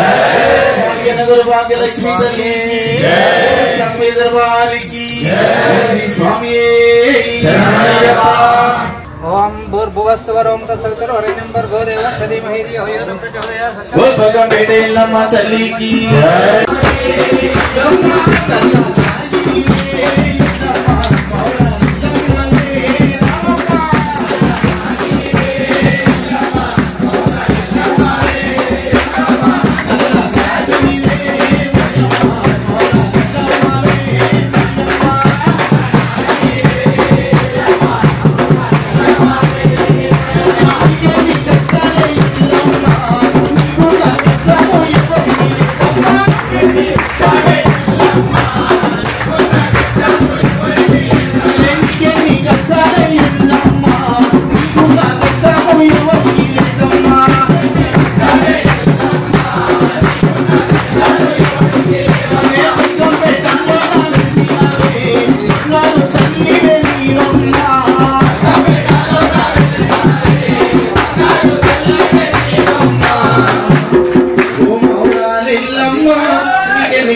भाग्यनगर भाग्यलक्ष्मी तल्ली लक्ष्मी दरबार की स्वामी ओम भूर्भुवस्वरं तत्सवितुर्वरेण्यं भर्गो देवस्य धीमहि धियो यो न प्रचोदयात्। बोल भगवान बेटे लम्मा तल्ली की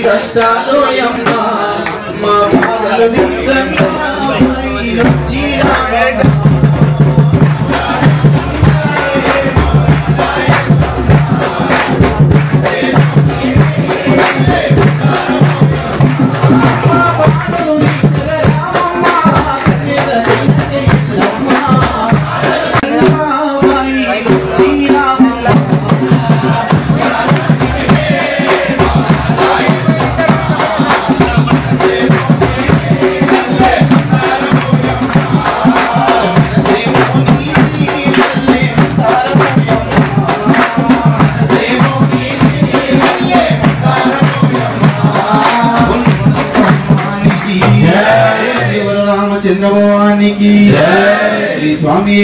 కష్టాలు యమ్మ మా బాధలు దించంగా चंद्रभवानी की श्री स्वामी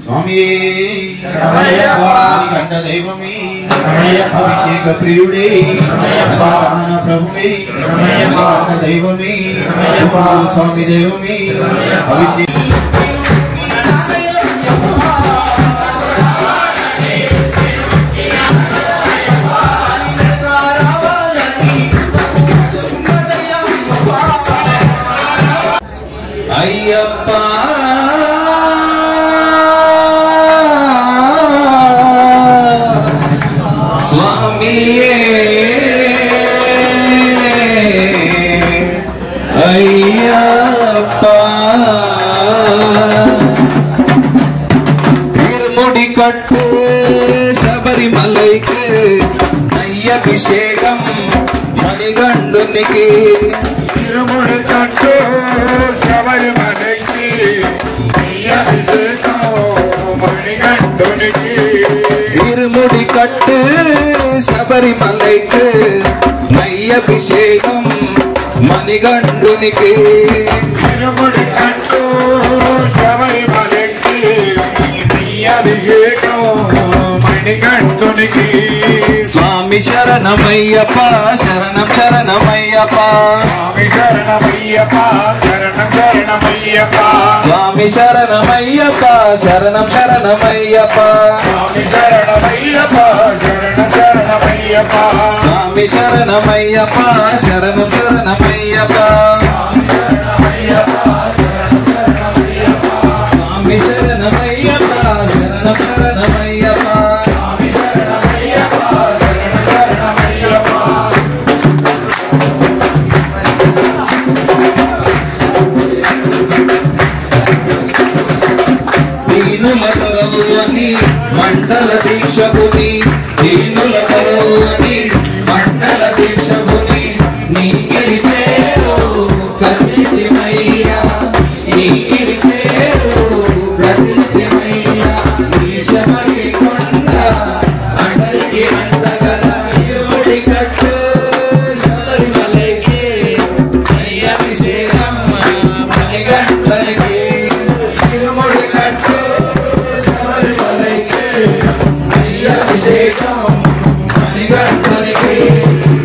स्वामी कंठ दैवमी अभिषेक प्रियुडे अन्नदान प्रभुवे कंठ दैवमी स्वामी दैवमी अभिषेक अय्यप्पा स्वामिये अय्यप्पा तिरुमुडी कट्टु शबरिमलैक्कु नय्यभिषेकं मणिगंडुनिकी तिरुमुडी कट्टु शबरिमलैक्कु नय्यभिषेकं मणिगंडुनिकी तिरुमुडी कट्टु शबरिमलैक्कु नय्यभिषेकं मणिगंडुनिकी तिरुमुडी कट्टु शबरिमलैक्कु नय्यभिषेकं मणिगंडुनिकी स्वामी शरणमय्यप्प शरणं शरणमय्यप्प स्वामी शरणमय्यप्प शरणं शरणमय्यप्प स्वामी शरणमय्यप्प शरणं शरणमय्यप्प स्वामी शरणमय्यप्प शरणं शरणमय्यप्प स्वामी शरणमय्यप्प शरणं शरणमय्यप्प स्वामी शरणमय्यप्प शरणं शरणमय्यप्प మండల దీక్ష దీక్షకుని దీనుల కరువుని మండల దీక్షకుని నీకిరి చేరు కదిలిమయ్యా నీకిరి చేరు కదిలిమయ్యా నీ శబరి కొండ అడలికి అందగల ఇరుడి కట్టు శబరిమలైకి అభిషేకం మణిగంటలకి ఇరుముడి కట్టు శబరిమలైకి అభిషేకం మణిగంటలకి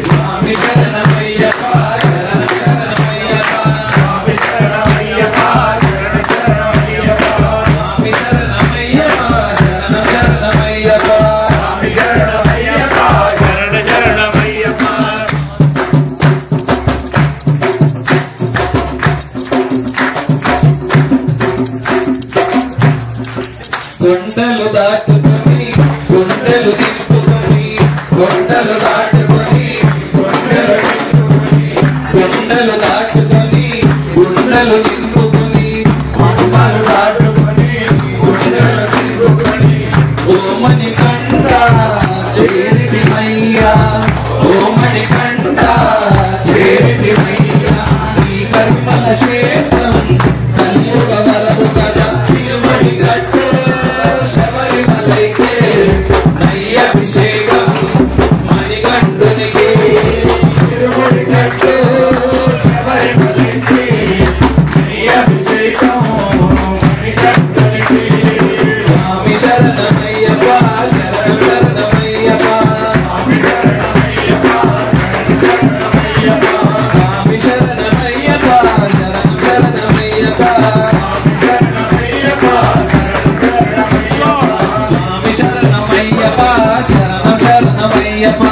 స్వామి శరణమయ్యప్ప శరణ శరణమయ్యప్ప స్వామి శరణమయ్యప్ప శరణ శరణమయ్యప్ప స్వామి శరణమయ్యప్ప శరణ శరణమయ్యప్ప స్వామి శరణమయ్యప్ప శరణ శరణమయ్యప్ప కొండలు దాటుకొని కొండలు తిప్పుకొని కొండలు దాటుకొని కొండలు తిప్పుకొని కొండలు దాటుకొని కొండలు తిప్పుకొని కొండలు దాటుకొని కొండలు తిప్పుకొని ఓమని కండ చేరిమయ్యా ఓమని కండ చేరిమయ్యా నీ కర్మల క్షేత్రం కలియుగ వరము కదా తిరుమడి గట్టు శబరిమలైకి నయ్యభిషేకం మణికంఠునికి తిరుమడి గట్టు శబరిమలైకి నయ్యభిషేకం మణికంఠునికి స్వామి శరణమయ్యప్ప శరణం శరణమయ్యప్ప స్వామి శరణమయ్యప్ప స్వామి శరణమయ్యప్ప శరణం శరణమయ్యప్ప స్వామి శరణమయ్యప్ప శరణం శరణమయ్యప్ప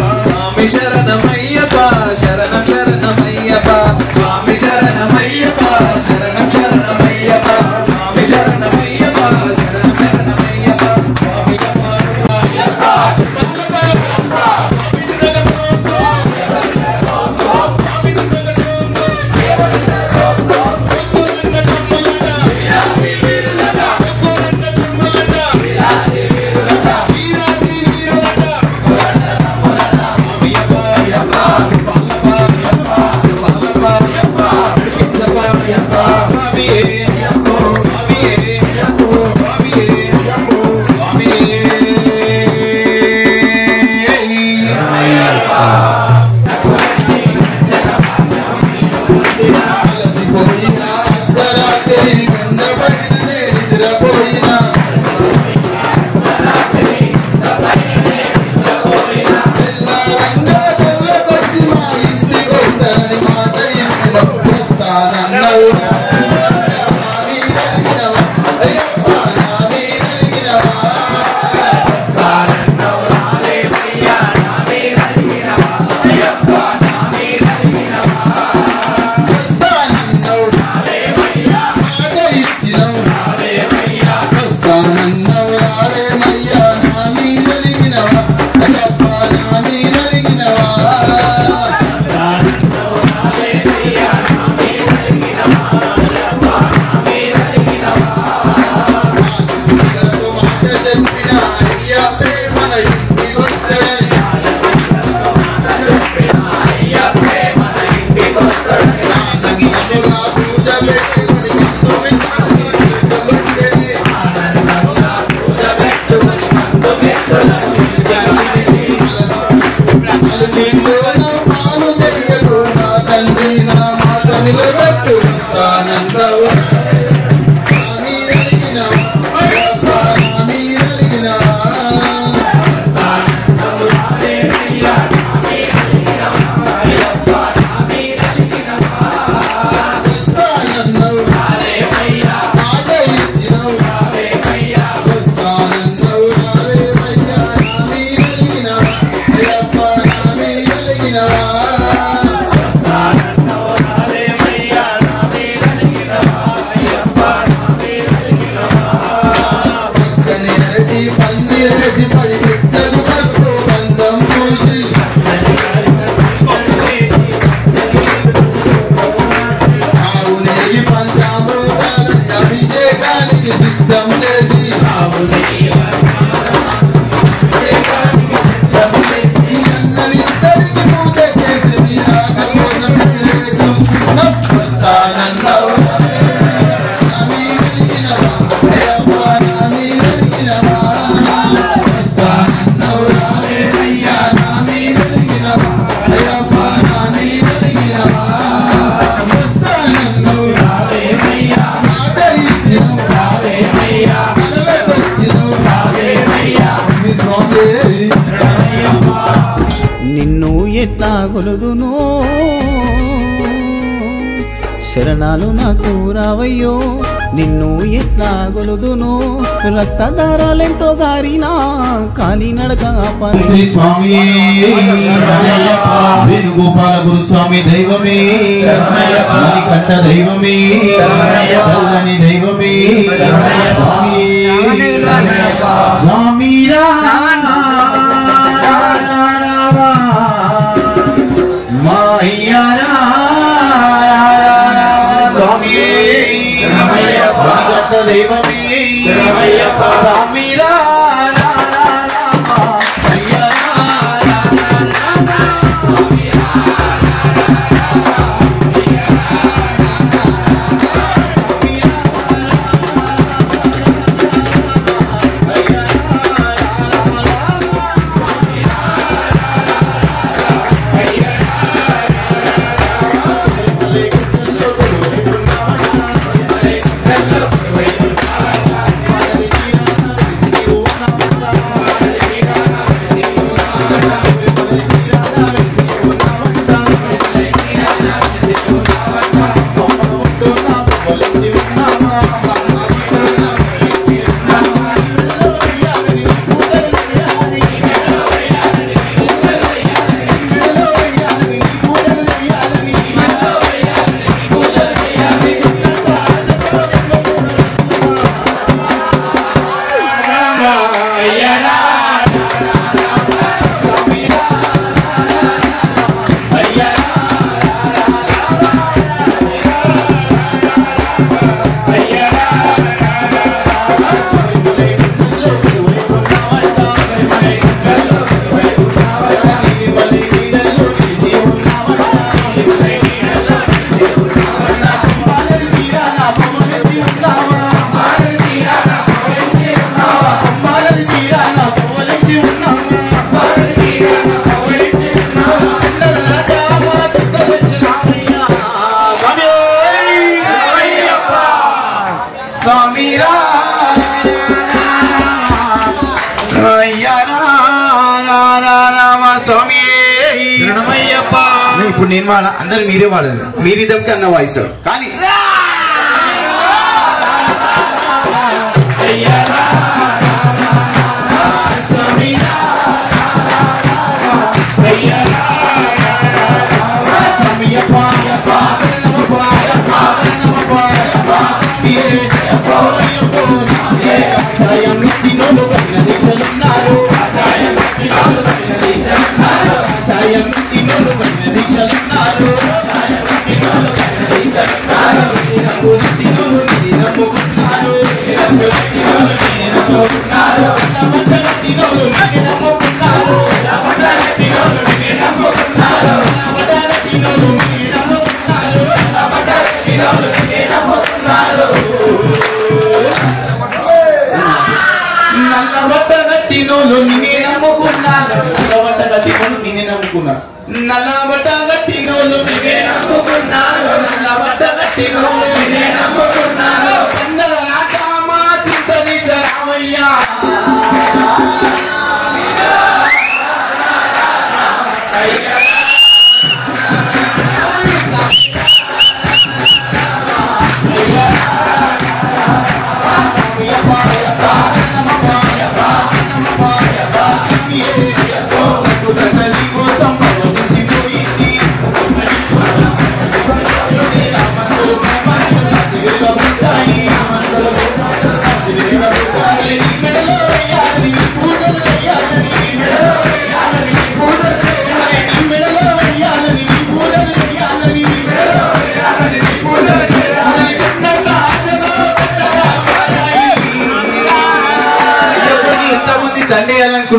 స్వామి శరణమయ్యప్ప శరణం శరణమయ్యప్ప స్వామి శరణమయ్యప్ప శరణం శరణమయ్యప్ప స్వామి శరణమయ్యప్ప శరణం శరణమయ్యప్ప స్వామి స్వామి నిన్ను ఎట్లా గొలుదునో శరణాలు నాకు రావయ్యో నిన్ను ఎట్లా గొలుదునో రక్తధారాలెంతో గారినా కాలి నడక శ్రీ స్వామి వేణుగోపాల గురుస్వామి దైవమే మణికంఠ దైవమే చల్లని దైవమే స్వామి దైవమే స్వామి ఇప్పుడు నేను వాడ అందరు మీరే వాడాలి మీరు ఇదంకి అన్న వాయిస్ కానీ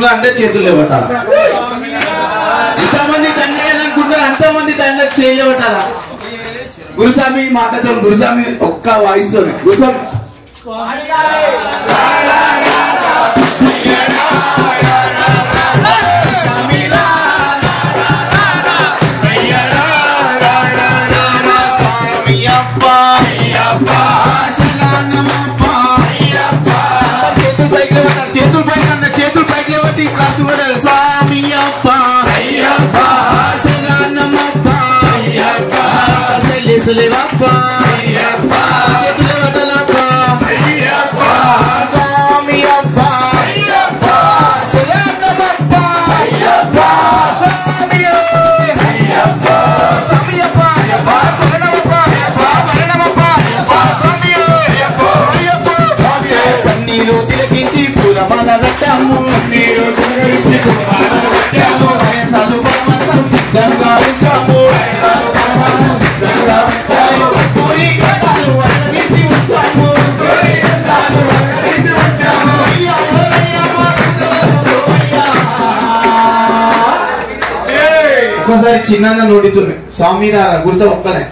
అంటే చేతులు లేవటారా ఎంతమంది దండ వేయాలనుకుంటారు అంతమంది దండ చేయబట్టారా గురుస్వామి మాటతో గురుస్వామి ఒక్క వాయిస్ గురుస్వామి చేతులు పైకి చేతులు పైకి లేవట్టి క్లాసు స్వామి అప్ప కేసులేవప్ప చేతుల వదలప్ప స్వామి అప్ప చరణమప్ప స్వామి స్వామి అప్ప చరణమప్ప మరణమప్ప స్వామి అయ్యప్ప కన్నీరు తిలకించి పూలమాల కట్టాము వయసాలు పర్వతం సిద్ధంగా ఉంచాము కస్తూరి గడ్డాలు అలగేసి ఉంచాము ఒక్కసారి చిన్న నోడితుంది స్వామి రా గురుస ఒక్కనే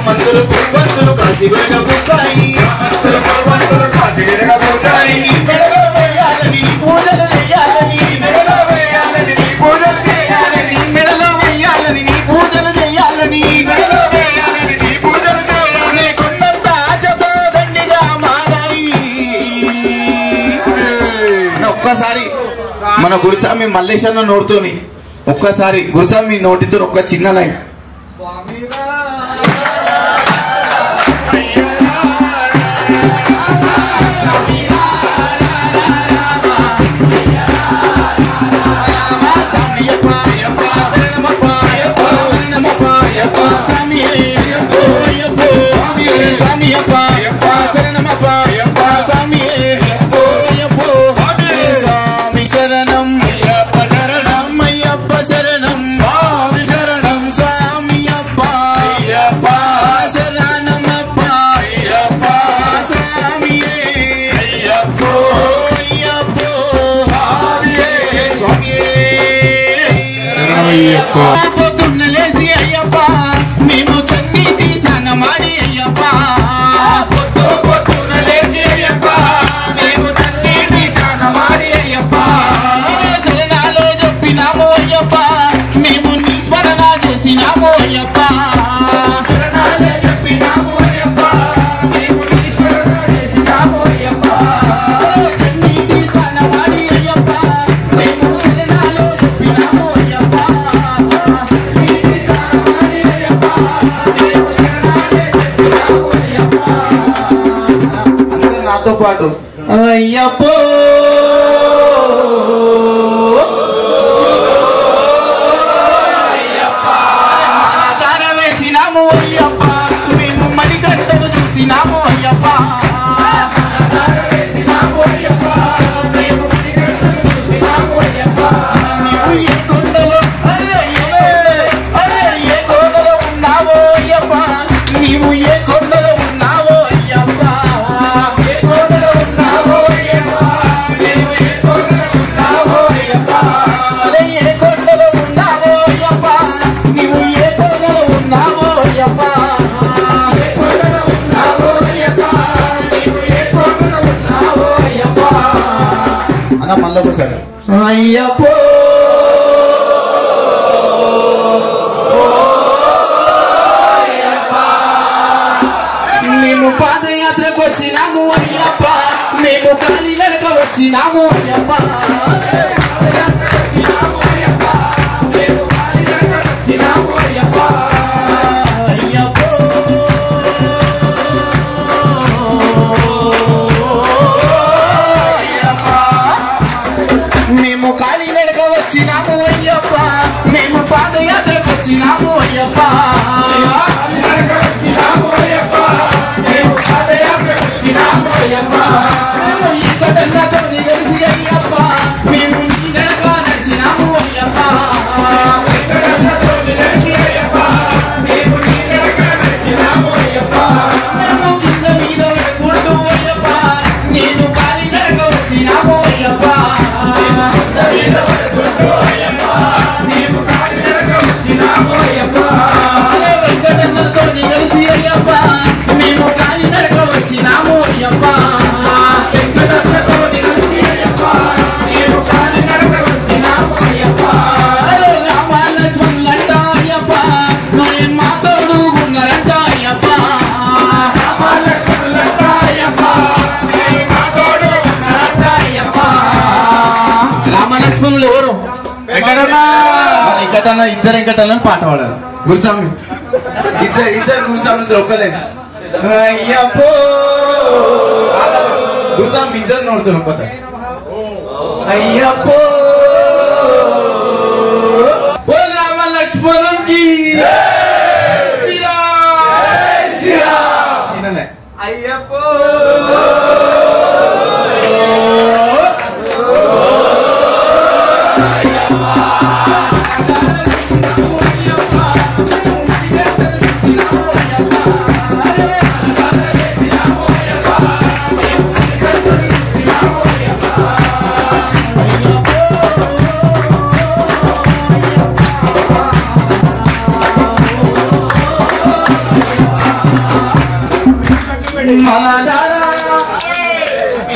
మందులు కుర్బంతులు కాల్చి వెనబుతాయి నీ మెడలో వేయాలని నీ పూజలు చేయాలని మెడలో వేయాలని నీ పూజలు చేయాలని మెడలో వేయాలని నీ పూజలు చేయాలని మెడలో వేయాలని నీ పూజలు చేయాలని కొన్నంత ఆశతో దండిగా మారాయి. ఒక్కసారి మన గురుస్వామి మల్లేశన్న నోటితోని ఒక్కసారి గురుస్వామి నోటితో ఒక్క చిన్న లైన్ పొద్దున్న లేసి అయ్యప్ప మేము చన్నీటి స్నానమాడి అయ్యప్ప పొద్దున్న లేచి అయ్యప్ప మేము చన్నీటి స్నానమాడి అయ్యప్ప శరణాలు చెప్పినాము అయ్యప్ప మేము నీ స్మరణ చేసినాము అయ్యప్ప శరణాలు చెప్పినాము అయ్యప్ప మేము నీ స్మరణ చేసినాము అయ్యప్ప చన్నీటి స్నానమాడి అయ్యప్ప మేము శరణాలు చెప్పినాము అయ్యప్ప నాతో పాటు అయ్యప్పో మనకార వేసినాము అయ్యప్ప మేము మణికంఠను చూసినాము అయ్యప్ప నీవు ఏ కొండలో ఏ కొండలో ఉన్నావో అయ్యప్ప నీవు ఏ కొండలో ఉన్నావో అయ్యప్ప ఏ కొండలో ఉన్నావో అయ్యప్ప నీవు ఏ కొండలో ఉన్నావో అయ్యప్ప ఏ కొండలో ఉన్నావో అయ్యప్ప నీవు ఏ కొండలో ఉన్నావో అయ్యప్ప ఏ కొండలో ఉన్నావో అయ్యప్ప నీవు ఏ కొండలో ఉన్నావో అయ్యప్ప అన్న మళ్ళీ ఒకసారి అయ్యప్పో మేము పాదయాత్రకు వచ్చినాము అయ్యప్ప మేము కాలి నడక వచ్చినాము అయ్యప్ప అయ్యప్పో మేము కాలి నడక వచ్చినాము అయ్యప్ప మేము పాదయాత్రకు వచ్చినాము అయ్యప్ప కలిసి అయ్యప్ప మేము నీ నడక నడిచినాము అయ్యప్ప మేము కింద మీద పడకూడదు అయ్యప్ప నేను కాలి నడక వచ్చినాము అయ్యప్ప వెంకటన్న ఇద్దరు వెంకటన్న పాట పాడారు గురుస్వామి ఇద్దరు గురుస్వామి ఒక్కలే అయ్యప్పో గురుస్వామి ఇద్దరు నోడుతున్నారు ఒక్కసారి అయ్యప్పో ఓ రామ లక్ష్మణుడి చిన్ననే అయ్యప్పో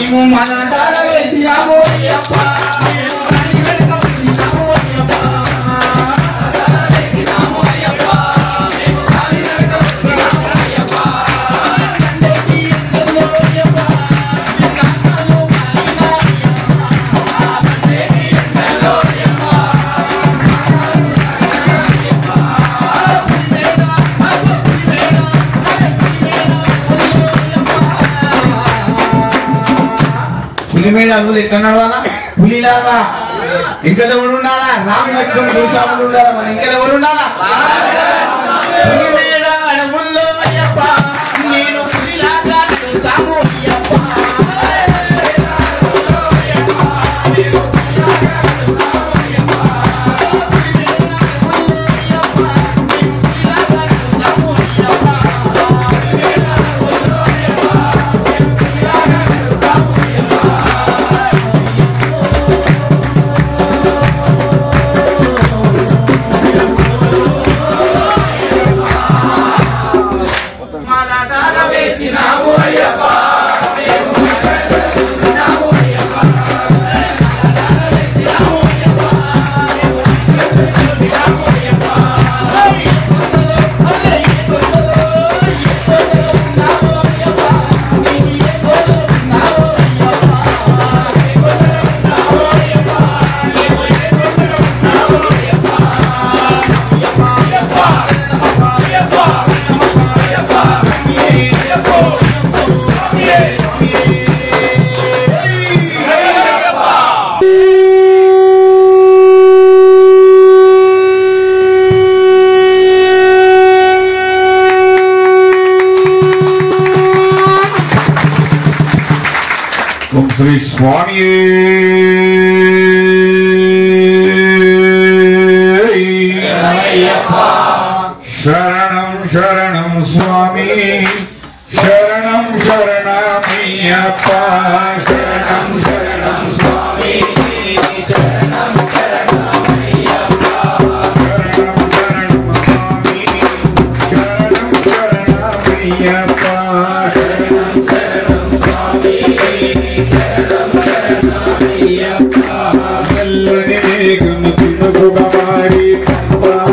మేము మన దార వేసినామో అయ్యప్ప పులిమేడ అందులో ఎట్లా నడవాలా పులిలాగా ఇంకా ఎవరు ఉండాలా రామ్ లక్ష్మణ్ గురుస్వాములు ఉండాలా మన ఇంకా ఎవరు ఉండాలా పులిమేడ అడవుల్లో అయ్యప్ప నేను పులిలాగా చూస్తాము అయ్యప్ప శ్రీ స్వామి శరణం శరణం స్వామి శరణం శరణమయ్యప్ప శరణం శరణం స్వామి శరణం శరణమయ్యప్ప శరణం శరణం స్వామి శరణం శరణమయ్యప్ప శరణం శరణం స్వామి నల్లని మేఘము చినుకుగమారి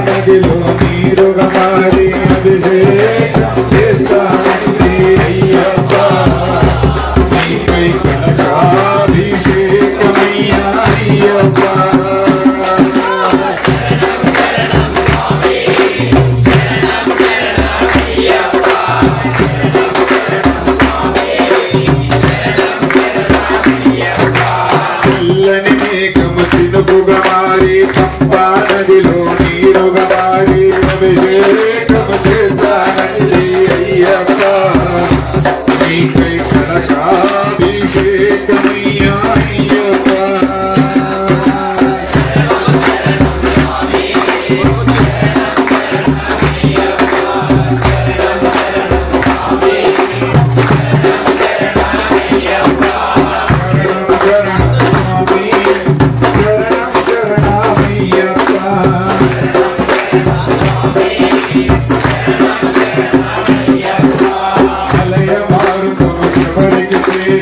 నదిలో నీరుగమారి అభిషేకం చేస్తానండి అయ్యప్ప నీపై కలశాభిషేకమయ్యా అయ్యప్ప నల్లని మేఘము చినుకుగమారి పంపా నదిలో నీరుగమారి అభిషేకము చేస్తానండి అయ్యప్ప నీకై కలశాభిషేకమయ్యా అయ్యప్ప శబరికి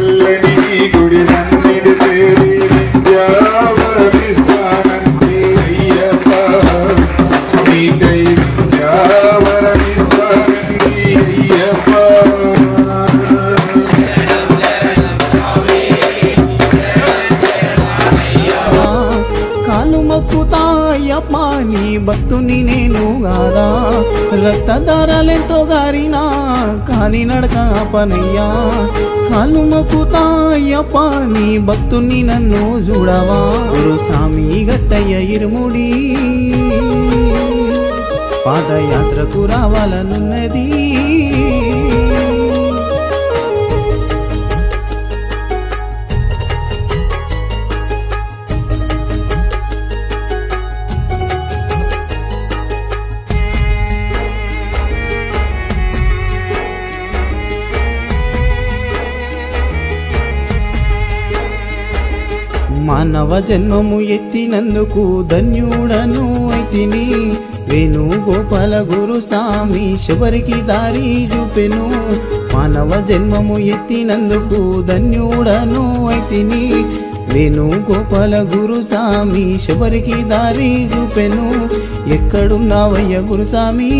చల్లని గుడి నన్నిది తేరి విద్యావరమిస్తానండి అయ్యప్ప నీకై విద్యావరమిస్తానండి అయ్యప్ప కాలు మొక్కుతాయప్ప నీ భక్తుని నేను గాదా రక్తధారాలెంతో గారినా కాలి నడక పనయ్యా కాలు మొక్కుతాయప్ప నీ భక్తుని నన్ను చూడవా గురుస్వామి గట్టయ్య ఇరుముడి పాదయాత్రకు రావాలనున్నది మానవ జన్మము ఎత్తినందుకు ధన్యుడను అయితిని వేణుగోపాల గురుస్వామి శబరికి దారి చూపెను మానవ జన్మము ఎత్తినందుకు ధన్యుడను అయితిని వేణుగోపాల గురుస్వామి శబరికి దారి చూపెను ఎక్కడున్నావయ్య గురుస్వామి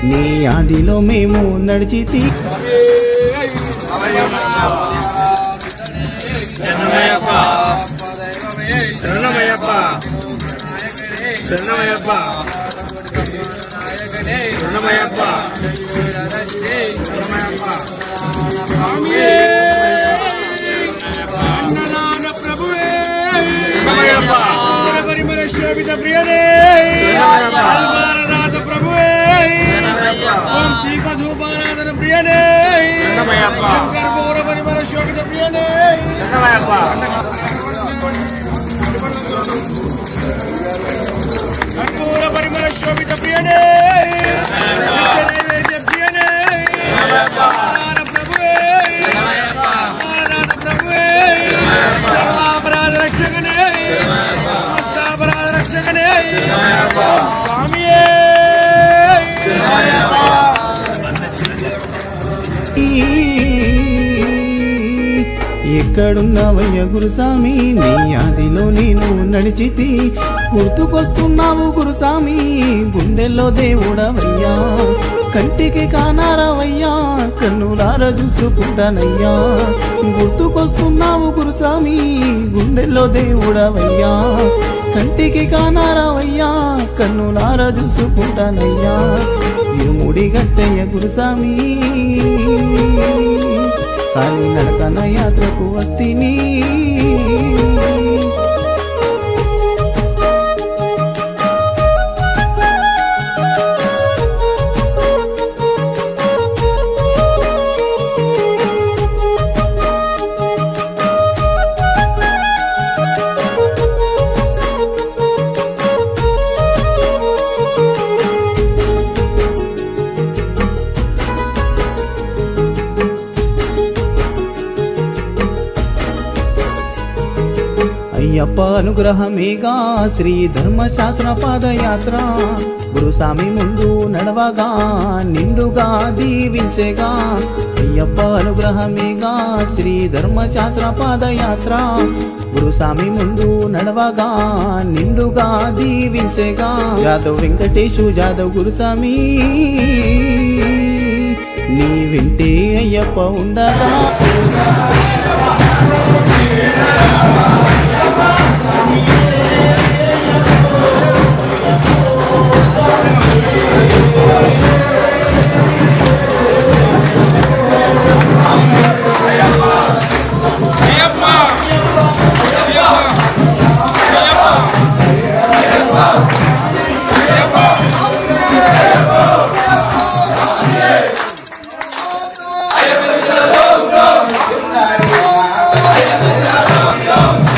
నీ ఆదిలో మేము నడిచితి శరణమయ్యప్ప శరణమయ్యప్ప శరణమయ్యప్ప ప్రభువే పరిమళ శోభిత ప్రియనే భారదాత ప్రభువే ఓం దీప ధూపారాధన ప్రియనే గర్భోర పరిమళ శోభిత ప్రియనే కర్పూర పరిమళ శోభిత ప్రియనే నైవేద్య ప్రియనే ప్రభువే ప్రభువే సర్వాపరాధ రక్షకనే సమస్తాపరాధ రక్షకనే స్వామియే ఎక్కడున్నావయ్య గురుస్వామి నీ ఆదిలో నేను నడిచితి గుర్తుకొస్తున్నావు గురుస్వామి గుండెల్లో దేవుడవయ్యా కంటికి కానారావయ్యా కన్నులార చూసుకుంటానయ్యా గుర్తుకొస్తున్నావు గురుస్వామి గుండెల్లో దేవుడవయ్యా కంటికి కానారావయ్యా కన్నులార చూసుకుంటానయ్యా ఇరుముడి గట్టయ్య గురుస్వామి కాలి నడకన యాత్రకు వస్తిని అయ్యప్ప అనుగ్రహమేగా శ్రీ ధర్మశాస్త్ర పాదయాత్ర గురుస్వామి ముందు నడవగా నిండుగా దీవించేగా అయ్యప్ప అనుగ్రహమేగా శ్రీ ధర్మశాస్త్ర పాదయాత్ర గురుస్వామి ముందు నడవగా నిండుగా దీవించేగా జాదవ్ వెంకటేశు జాదవ్ గురుస్వామి నీ వింటే అయ్యప్ప ఉండగా Go!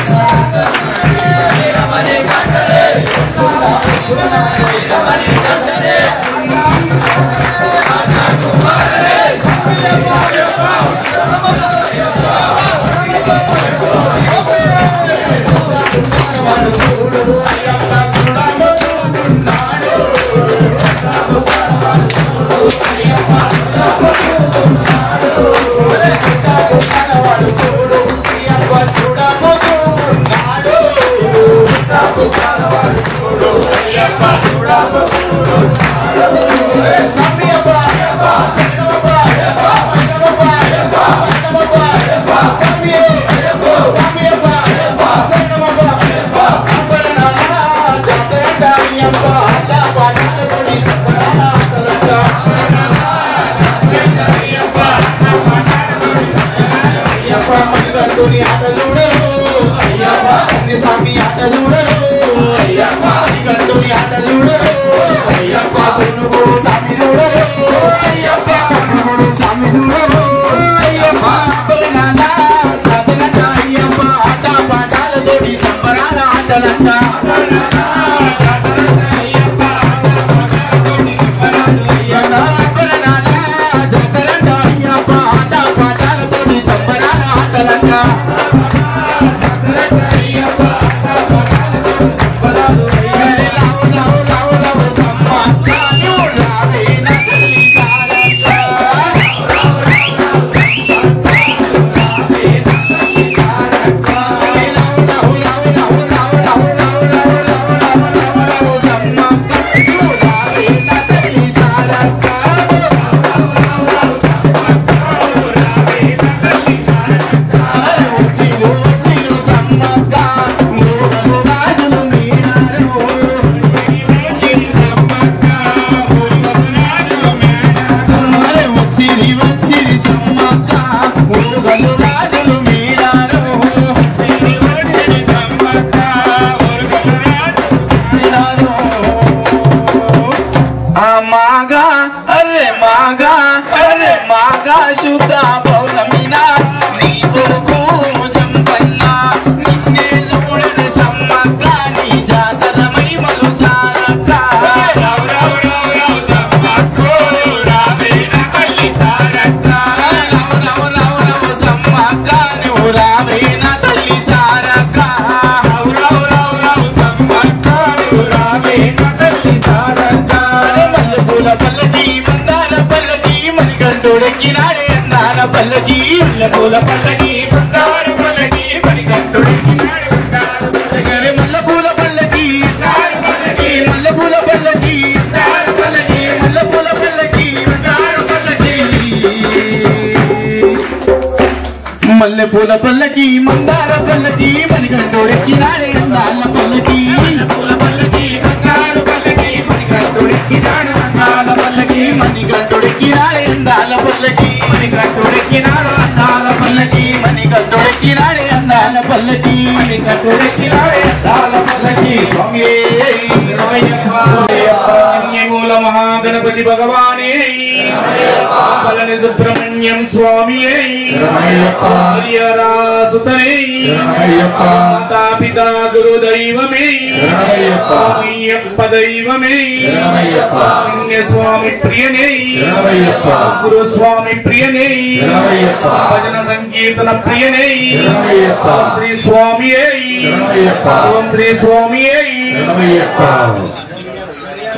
పల్లకి మల్లెపూల పల్లకి బంగారు పల్లకి మణికంఠుడెక్కినాడు బంగారు పల్లకి మల్లెపూల పల్లకి బంగారు పల్లకి మల్లెపూల పల్లకి బంగారు పల్లకి మల్లెపూల పల్లకి బంగారు పల్లకి మల్లెపూల పల్లకి మందార పల్లకి మణికంఠుడెక్కినాడు అందాల పల్లకి మల్లెపూల పల్లకి బంగారు పల్లకి మణికంఠుడెక్కినాడు అందాల పల్లకి మణికంఠుడెక్కినాడు అందాల పల్లకి మణికంఠుడెక్కినాడు అందాల పల్లకి మణికంఠుడెక్కినాడు అందాల పల్లకి మణికంఠుడెక్కినాడు అందాల పల్లకి స్వామి మూల మహాగణపతి భగవానే పళని సుబ్రహ్మణ్యం స్వామి సుతనే మాతాపితా గురు దైవమే అయ్యప్ప దైవమే స్వామి ప్రియనే గురు స్వామి ప్రియనే భజన సంకీర్తన ప్రియనే శ్రీ స్వామి ఓం శ్రీ స్వామి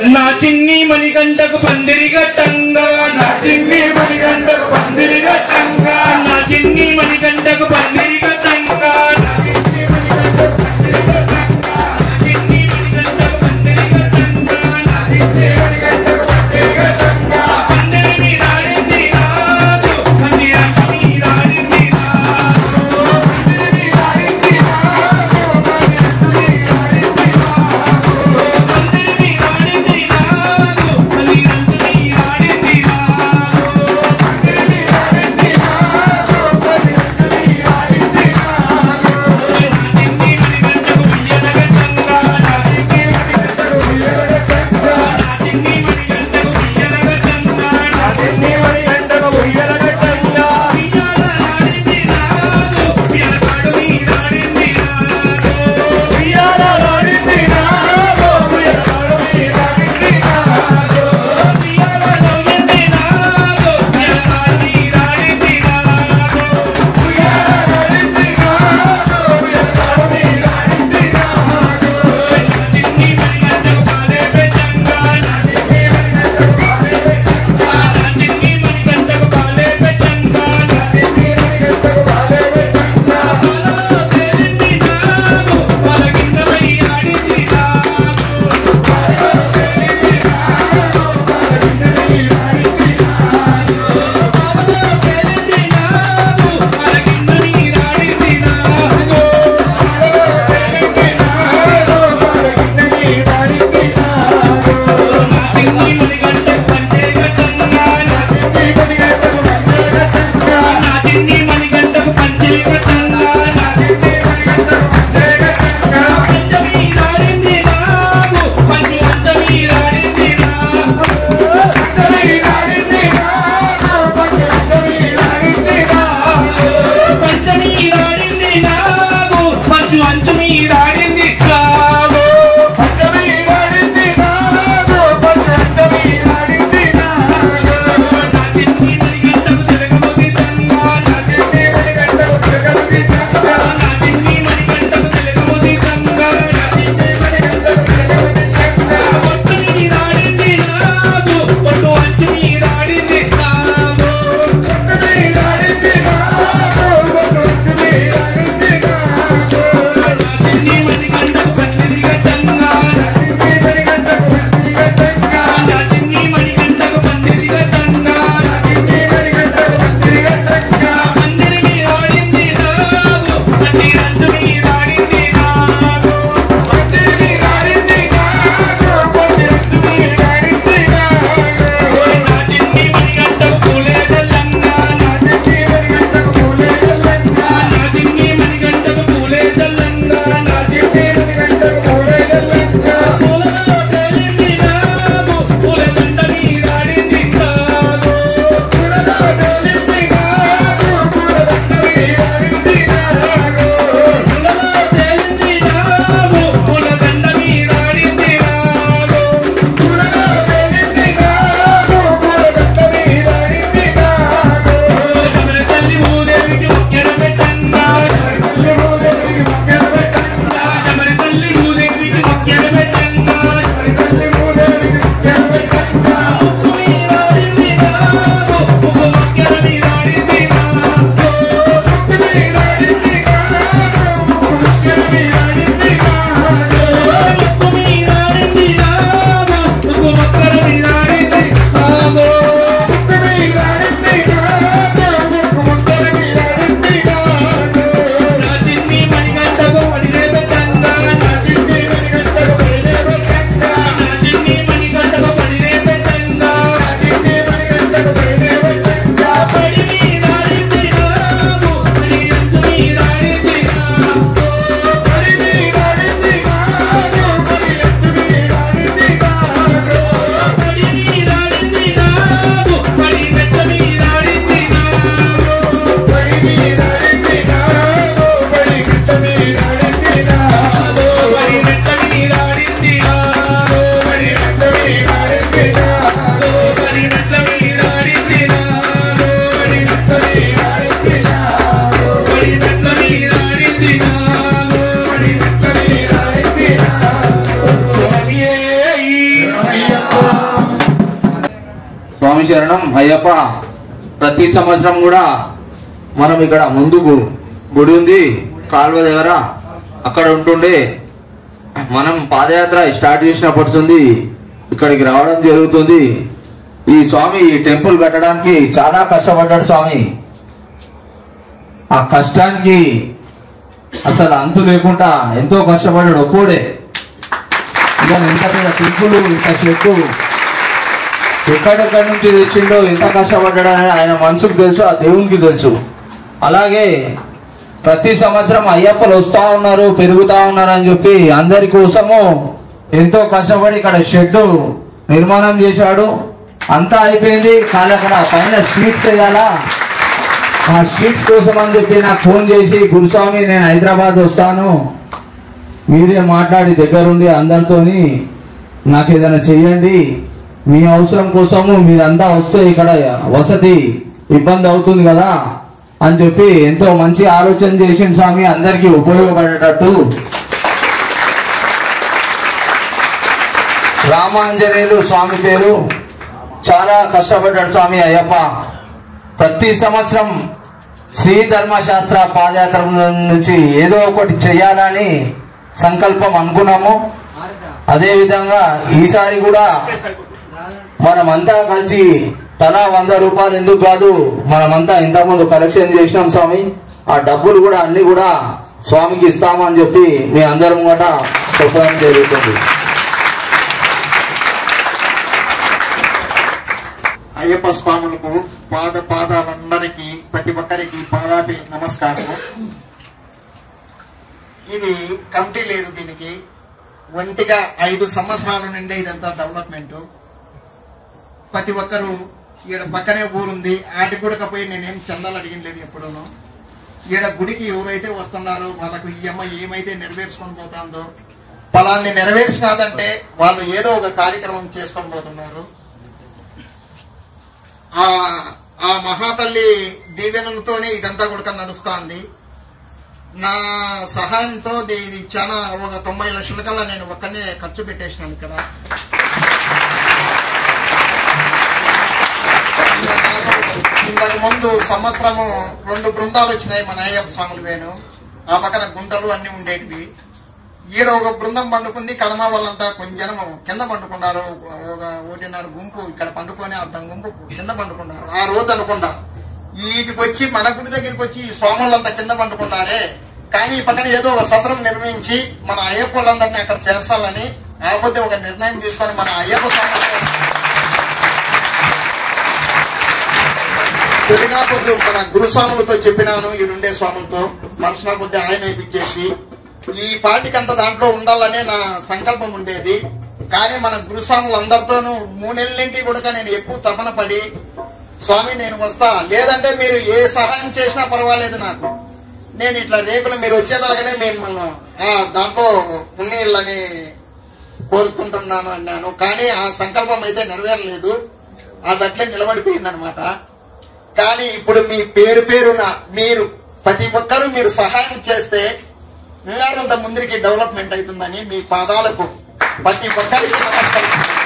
నా చిన్ని మణికంఠకు పందిరి గట్టంగా నా చిన్ని మణికంఠకు పందిరి గట్టంగా నా చిన్ని మణికంఠకు పందిరి గట్టంగా నా చిన్ని మణికంఠకు పందిరి గట్టంగా నా చిన్ని మణికంఠకు పందిరి గట్టంగా నా చిన్ని మణికంఠకు పందిరి గట్టంగా పందిరి మీరాడింది రాదు పందిరంగ మీరాడింది రాదు పందిరి మీరాడింది రాదు పందిరంగ మీరాడింది రాదు పందిరి మీరాడింది రాదు శరణం అయ్యప్ప. ప్రతి సంవత్సరం కూడా మనం ఇక్కడ ముందుకు గుడి ఉంది కాల్వ దగ్గర, అక్కడ ఉంటుండే మనం పాదయాత్ర స్టార్ట్ చేసినప్పటి నుండి ఇక్కడికి రావడం జరుగుతుంది. ఈ స్వామి ఈ టెంపుల్ కట్టడానికి చాలా కష్టపడ్డాడు స్వామి. ఆ కష్టానికి అసలు అంతు లేకుండా ఎంతో కష్టపడ్డాడు. ఒప్పుడే ఇక ఎంత పెద్ద సింపుల్ ఇంత చెట్టు ఎక్కడెక్కడి నుంచి తెచ్చిండో, ఎంత కష్టపడ్డాడు అని ఆయన మనసుకు తెలుసు, ఆ దేవునికి తెలుసు. అలాగే ప్రతి సంవత్సరం అయ్యప్పలు వస్తూ ఉన్నారు, పెరుగుతూ ఉన్నారు అని చెప్పి అందరి కోసము ఎంతో కష్టపడి ఇక్కడ షెడ్డు నిర్మాణం చేశాడు. అంతా అయిపోయింది, కానీ అక్కడ పైన షీట్స్ వేయాలా, ఆ షీట్స్ కోసం అని చెప్పి నాకు ఫోన్ చేసి, గురుస్వామి నేను హైదరాబాద్ వస్తాను, మీరే మాట్లాడి దగ్గరుండి అందరితోని నాకు ఏదైనా చెయ్యండి, మీ అవసరం కోసము మీరంతా వస్తే ఇక్కడ వసతి ఇబ్బంది అవుతుంది కదా అని చెప్పి ఎంతో మంచి ఆలోచన చేసిన స్వామి, అందరికీ ఉపయోగపడేటట్టు. రామాంజనేయులు స్వామి పేరు, చాలా కష్టపడ్డాడు స్వామి అయ్యప్ప. ప్రతి సంవత్సరం శ్రీ ధర్మశాస్త్ర పాదయాత్ర నుంచి ఏదో ఒకటి చెయ్యాలని సంకల్పం అనుకున్నాము. అదేవిధంగా ఈసారి కూడా మనమంతా కలిసి తలా 100 రూపాయలు ఎందుకు కాదు, మనమంతా ఇంతకుముందు కలెక్షన్ చేసినాం స్వామి. ఆ డబ్బులు కూడా అన్ని కూడా స్వామికి ఇస్తామని చెప్పి మీ అందరం కూడా చెప్పడం జరుగుతుంది. అయ్యప్ప స్వాములకు పాదాలందరికీ ప్రతి ఒక్కరికి పాదాపి నమస్కారము. ఇది కమిటీ లేదు, దీనికి ఒంటిగా 5 సంవత్సరాల నుండి ఇదంతా డెవలప్మెంట్. ప్రతి ఒక్కరు ఈడ పక్కనే ఊరుంది, ఆటి గుడికి పోయి నేనేం చందాలు అడిగినలేదు ఎప్పుడూను. ఈడ గుడికి ఎవరైతే వస్తున్నారో వాళ్ళకు ఈ అమ్మ ఏమైతే నెరవేర్చుకొని పోతుందో ఫలాన్ని నెరవేర్చినాదంటే వాళ్ళు ఏదో ఒక కార్యక్రమం చేసుకొని పోతున్నారు. ఆ మహాతల్లి దీవెనలతోనే ఇదంతా కూడా నడుస్తుంది. నా సహాయంతో ఇది చాలా ఒక 90 లక్షల కల్లా నేను ఒక్కనే ఖర్చు పెట్టేసినాను ఇక్కడ. ఇంతకు ముందు సంవత్సరము 2 బృందాలు వచ్చినాయి మన అయ్యప్ప స్వాములు వేణు. ఆ పక్కన గుంతలు అన్ని ఉండేటివి. ఈడ ఒక బృందం పండుకుంది, కడమ వాళ్ళంతా కొంచెం కింద పండుకున్నారు. ఒక 1.5 గుంపు ఇక్కడ పండుకొని 1/2 గుంపు కింద పండుకున్నారు. ఆ రోజు అనుకుండా వీటికి వచ్చి మన గుడి దగ్గరికి వచ్చి ఈ స్వాములంతా కింద పండుకున్నారే, కానీ ఈ పక్కన ఏదో ఒక సత్రం నిర్మించి మన అయ్యప్ప వాళ్ళందరినీ అక్కడ చేర్చాలని లేకపోతే ఒక నిర్ణయం తీసుకొని మన అయ్యప్ప స్వాములతో తెలినా కొద్ది మన గురుస్వాములతో చెప్పినాను, ఈడుండే స్వాములతో మనుషుల కొద్ది ఆయన వేయించేసి ఈ పాటికంత దాంట్లో ఉండాలనే నా సంకల్పం ఉండేది. కానీ మన గురుస్వాములందరితోనూ 3 నెలల నుండి కూడా నేను ఎక్కువ తపన పడి, స్వామి నేను వస్తా, లేదంటే మీరు ఏ సహాయం చేసినా పర్వాలేదు, నాకు నేను ఇట్లా రేపులు మీరు వచ్చేదాకానే మేము దాంట్లో ఉన్నీళ్ళని కోరుకుంటున్నాను అన్నాను. కానీ ఆ సంకల్పం అయితే నెరవేరలేదు, అది అట్లే నిలబడిపోయిందనమాట. కానీ ఇప్పుడు మీ పేరున మీరు ప్రతి ఒక్కరూ మీరు సహాయం చేస్తే ఇంకా ముందుకి డెవలప్మెంట్ అవుతుందని మీ పాదాలకు ప్రతి ఒక్కరికి నమస్కరిస్తున్నాను.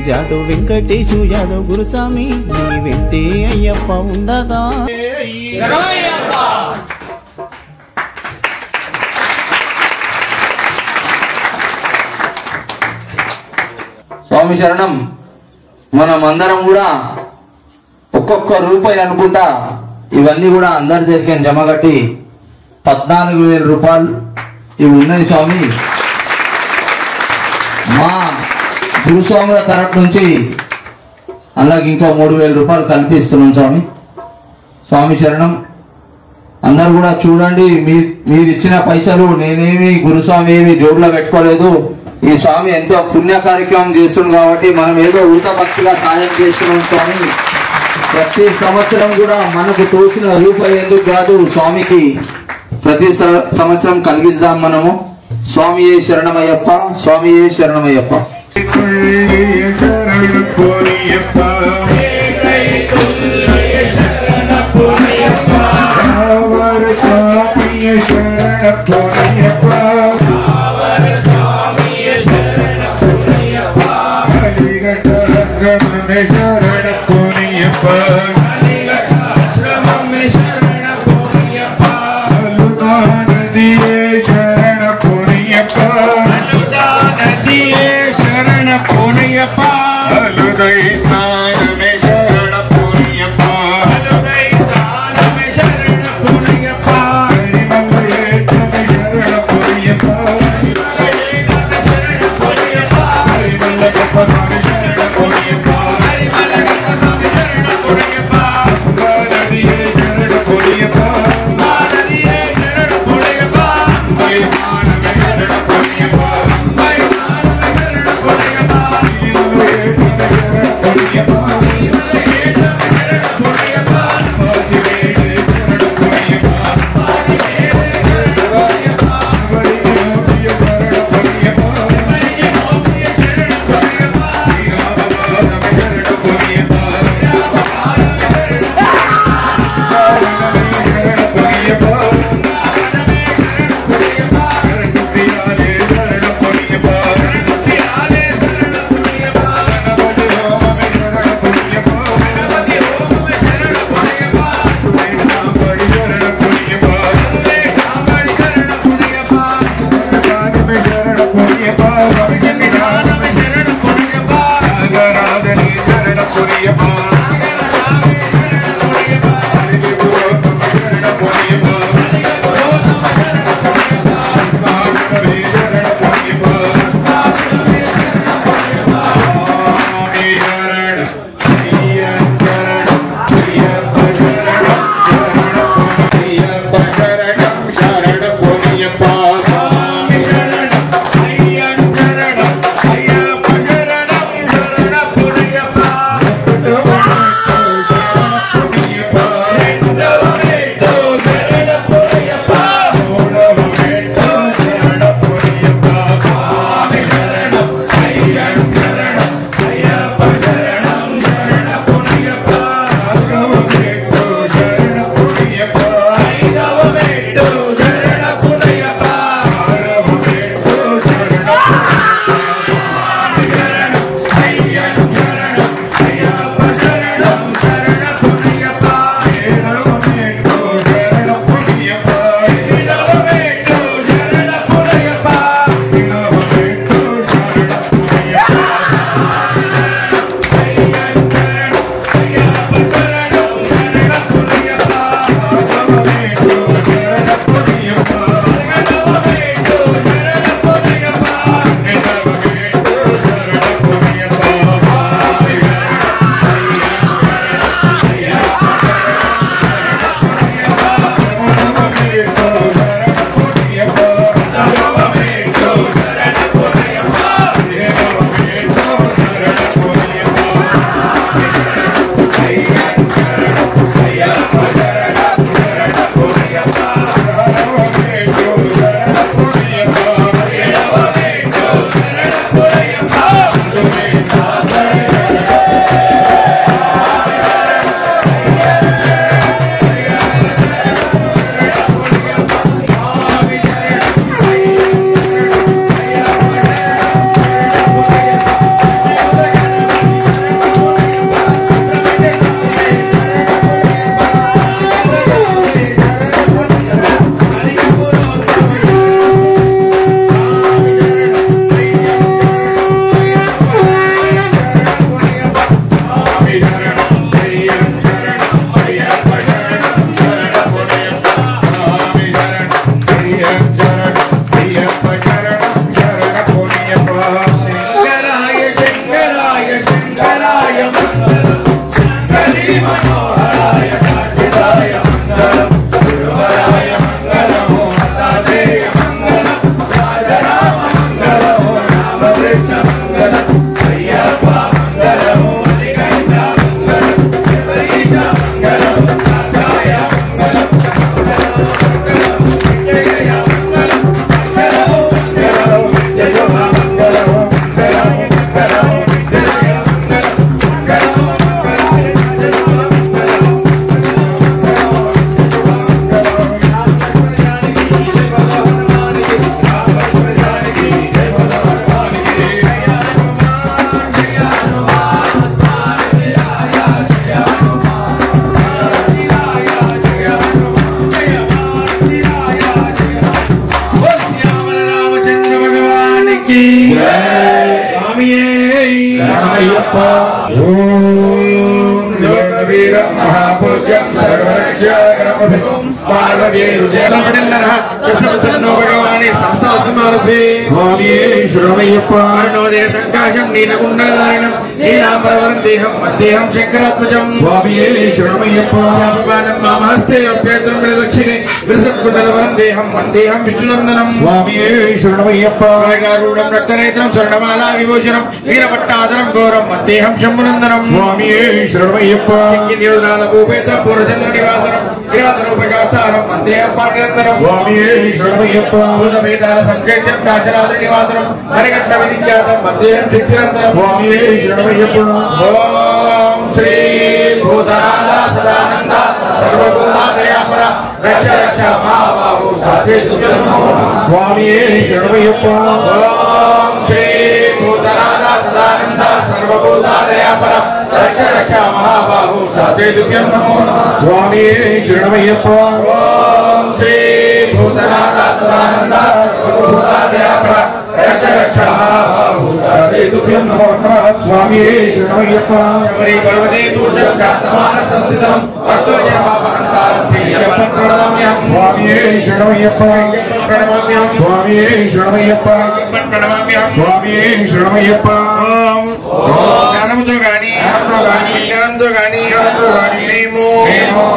జాదవ్ వెంకటేశు యాదవ్ గురుస్వామి నీ వెంటే అయ్యప్ప ఉండగా. స్వామి శరణం. మనం అందరం కూడా ఒక్కొక్క రూపాయి అనుకుంటా ఇవన్నీ కూడా అందరి దగ్గర జమ కట్టి 14,000 రూపాయలు ఇవి ఉన్నాయి స్వామి. మా గురుస్వాముల తరఫు నుంచి అలాగే ఇంకో 3,000 రూపాయలు కల్పిస్తున్నాం స్వామి. స్వామి శరణం. అందరు కూడా చూడండి, మీరు ఇచ్చిన పైసలు నేనేమి గురుస్వామి ఏమి జోబులో పెట్టుకోలేదు. ఈ స్వామి ఎంతో పుణ్య కార్యక్రమం చేస్తున్నాం కాబట్టి మనం ఏదో ఉడత భక్తిగా సాయం చేస్తున్నాం స్వామి. ప్రతి సంవత్సరం కూడా మనకు తోచిన రూపాయి ఎందుకు కాదు స్వామికి ప్రతి సంవత్సరం కలిగిద్దాం మనము. స్వామియే శరణమయ్యప్ప, స్వామియే శరణమయ్యప్ప. శరణ Come on. లోకవీర మహాపూజ్యం సర్వరక్షాకరం పార్వతీరుదేవపడిల్లన యశస్సును భగవాని శాస్త్రమానసి స్వామియే శరణమయ్యప్ప అరుణోదయ సంకాశం నీలకుండలధారణం నీలాంబరవరం దేహం మధ్యేహం శంకరాత్మజం స్వామియే శరణమయ్యప్ప శాపపానం మామహస్తే అభ్యంతరం దక్షిణే విరసత్కుండలవరం దేహం మధ్యేహం విష్ణునందనం స్వామియే శరణమయ్యప్ప వైగారూఢం రక్తనేత్రం స్వర్ణమాలా విభూషణం వీరపట్టాదరం ఘోరం మధ్యేహం శంభునందనం స్వామియే శరణమయ్యప్ప యోధనాల భూపేత పూర్వచంద్ర నివాసనం గిరాధనోపకాస్తారం మధ్యేహం పాఠనందనం స్వామియే శరణమయ్యప్ప భూతవేదాల సంచైత్యం కాచరాద్రి నివాసనం హరిఘట్ట విధిఖ్యాతం మధ్యేహం సిద్ధినందనం స్వామియే శరణమయ్యప్ప ఓం శ్రీ భూతనాథ సదానంద సర్వభూతాదయాపర రక్ష రక్ష మహాబాహు సాధే స్వామియే శరణమయ్యప్ప ఓం శ్రీ భూతనాథ సదానంద సర్వభూతాదయాపర రక్ష రక్ష మహాబాహు సాధే నమో స్వామియే శరణమయ్యప్ప ఓం శ్రీ భూతనాథ సదానంద సర్వభూతాదయాపర రక్ష రక్ష మహాబాహు సాధే నమో స్వామియే శరణమయ్యప్ప శబరి పర్వతే పూజం శాతమాన సంస్థితం భక్తో జన్మాపహంతారం ప్రియప్ప ప్రణమామ్యం స్వామియే శరణమయ్యప్ప ప్రణమామ్యం స్వామియే శరణమయ్యప్ప ప్రణమామ్యం స్వామియే శరణమయ్యప్ప జ్ఞానంతో గాని మేము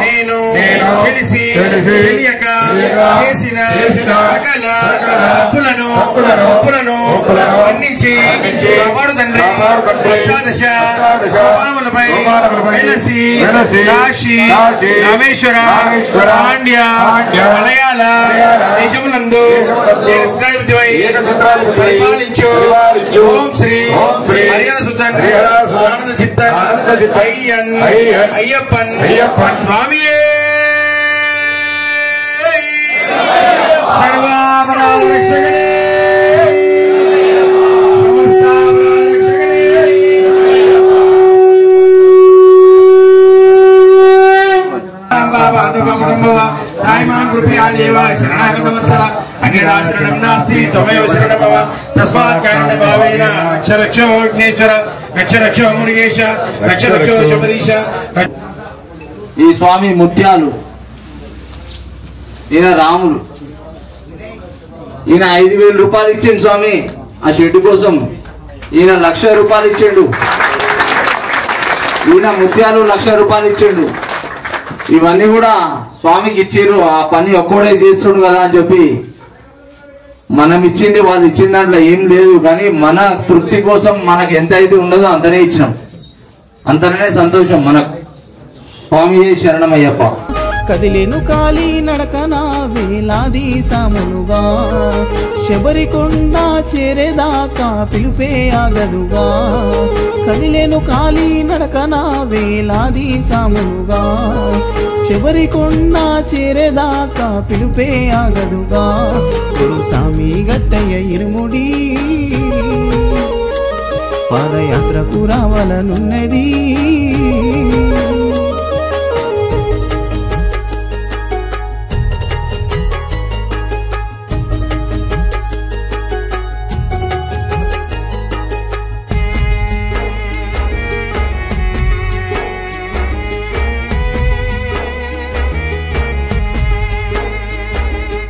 నేను తెలిసి తెలియక చేసిన సకల తప్పులను మన్నించి కాపాడు తండ్రి అష్టాదశ సోపానములపై వెలసి కాశీ రామేశ్వర పాండ్య మలయాళ దేశములందు పరిపాలించు ఓం శ్రీ హరిహర సుతన్ ఆనంద చిత్తన్ అయ్యప్పన్ స్వామియే సర్వాపరాధ రక్షకనే సమస్తాపరాధ రక్షకనే రాయమాన్ కృపయా దేవ శరణాగత వత్సల అన్యదా శరణం నాస్తి త్వమేవ శరణం భవ తస్మాత్ కారణ భావేన రక్షరక్షో విఘ్నేశ్వర రక్షరక్షో మురుగేశ రక్షరక్షో శబరీశ. ఈ స్వామి ముత్యాలు, ఈయన రాములు. ఈయన 5,000 రూపాయలు ఇచ్చిండు స్వామి ఆ షెడ్డు కోసం. ఈయన 1,00,000 రూపాయలు ఇచ్చిండు. ఈయన ముత్యాలు 1,00,000 రూపాయలు ఇచ్చిండు. ఇవన్నీ కూడా స్వామికి ఇచ్చిర్రు. ఆ పని ఒక్కడే చేస్తుండు కదా అని చెప్పి మనం ఇచ్చింది, వాళ్ళు ఇచ్చిన దాంట్లో ఏం లేదు. కానీ మన తృప్తి కోసం మనకు ఎంత అయితే ఉండదో అంతనే ఇచ్చినాం, అంతనే సంతోషం మనకు. స్వామి శరణమయ్యప్ప. కదిలేను కాలి నడకన వేలాది సాములుగా శబరికొండ చేరేదాకా పిలుపే ఆగదుగా. కదిలేను కాలి నడకన వేలాది సాములుగా శబరికొండ చేరేదాకా పిలుపే ఆగదుగా. గురుస్వామి గట్టయ్య ఇరుముడి పాదయాత్రకు రావాలనున్నది.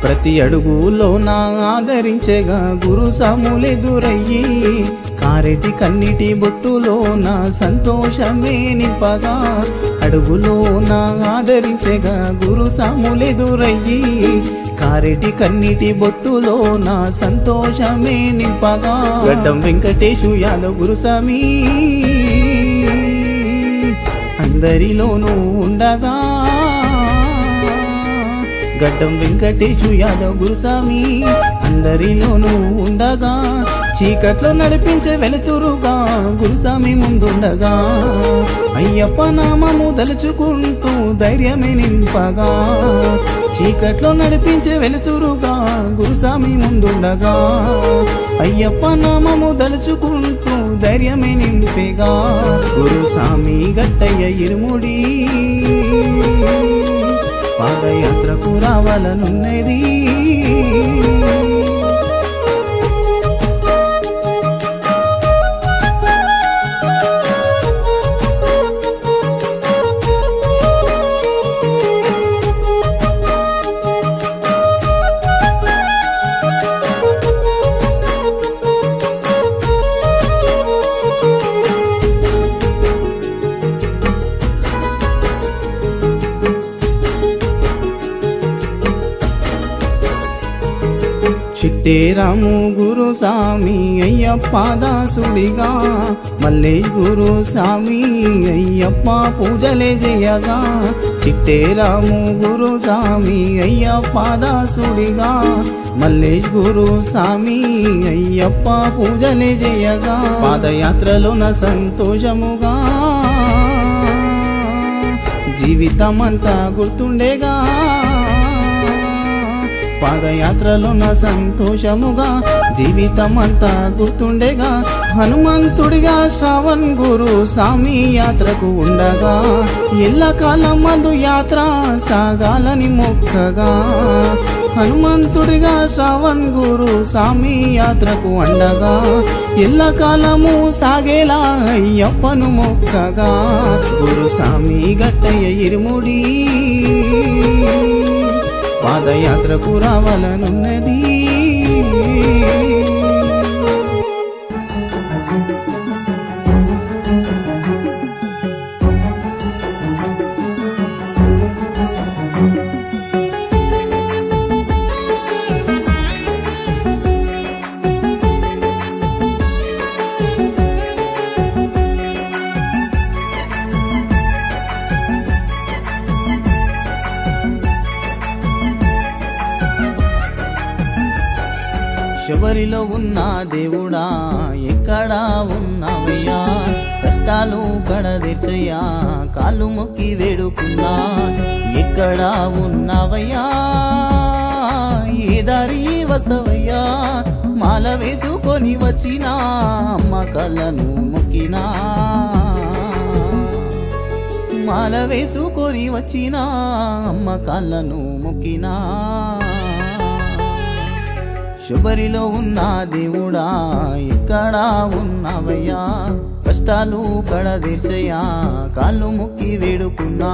ప్రతి అడుగులో నా ఆదరించగా గురు సాములెదురయ్యి కారెటి కన్నిటి బొట్టులో నా సంతోషమే నింపగా. అడుగులో నా ఆదరించగా గురు సాములెదురయ్యి కారెటి కన్నిటి బొట్టులో నా సంతోషమే నింపగా. గడ్డం వెంకటేశు యాదవ్ గురుస్వామి అందరిలోనూ ఉండగా. గడ్డం వెంకటేశు యాదవ్ గురుస్వామి అందరిలోనూ ఉండగా. చీకట్లో నడిపించే వెలుతురుగా గురుస్వామి ముందుండగా. అయ్యప్ప నామము దలుచుకుంటూ ధైర్యమే నింపగా. చీకట్లో నడిపించే వెలుతురుగా గురుస్వామి ముందుండగా. అయ్యప్ప నామము దలుచుకుంటూ ధైర్యమే నింపేగా. గురుస్వామి గట్టయ్య ఇరుముడి పాదయాత్రకు రావాలనున్నది. చిట్టేరాము గురు స్వామి అయ్యప్ప దాసుడిగా మల్లేష్ గురు స్వామి అయ్యప్ప పూజలే చేయగా చిట్టేరాము గురు స్వామి అయ్యప్ప దాసుడిగా మల్లేష్ గురు స్వామి అయ్యప్ప పూజలే చేయగా పాదయాత్రలోన సంతోషముగా జీవితమంతా గుర్తుండేగా పాదయాత్రలోన సంతోషముగా జీవితమంతా గుర్తుండేగా హనుమంతుడిగా శ్రావణ్ గురు స్వామి యాత్రకు ఉండగా ఎల్లకాలం మందు యాత్ర సాగాలని మొక్కగా హనుమంతుడిగా శ్రావణ్ గురు స్వామి యాత్రకు ఉండగా ఎల్లకాలము సాగేలా అయ్యప్పను మొక్కగా గురు స్వామి గట్టయ్య ఇరుముడి పాదయాత్రకు రావాలనున్నది శబరిలో ఉన్న దేవుడా ఎక్కడా ఉన్నావయ్యా కష్టాలు కడదీర్చయ్యా కాళ్ళు మొక్కి వేడుకున్నా ఎక్కడా ఉన్నావయ్యా ఏ దారి వస్తవయ్యా మాల వేసుకొని వచ్చినా అమ్మ కళ్ళను మొక్కినా మాల వేసుకొని వచ్చినా అమ్మ కాళ్ళను మొక్కినా శబరిలో ఉన్న దేవుడా ఎక్కడా ఉన్నావయ్యా కష్టాలు కడదీర్చయ్యా కాళ్ళు మొక్కి వేడుకున్నా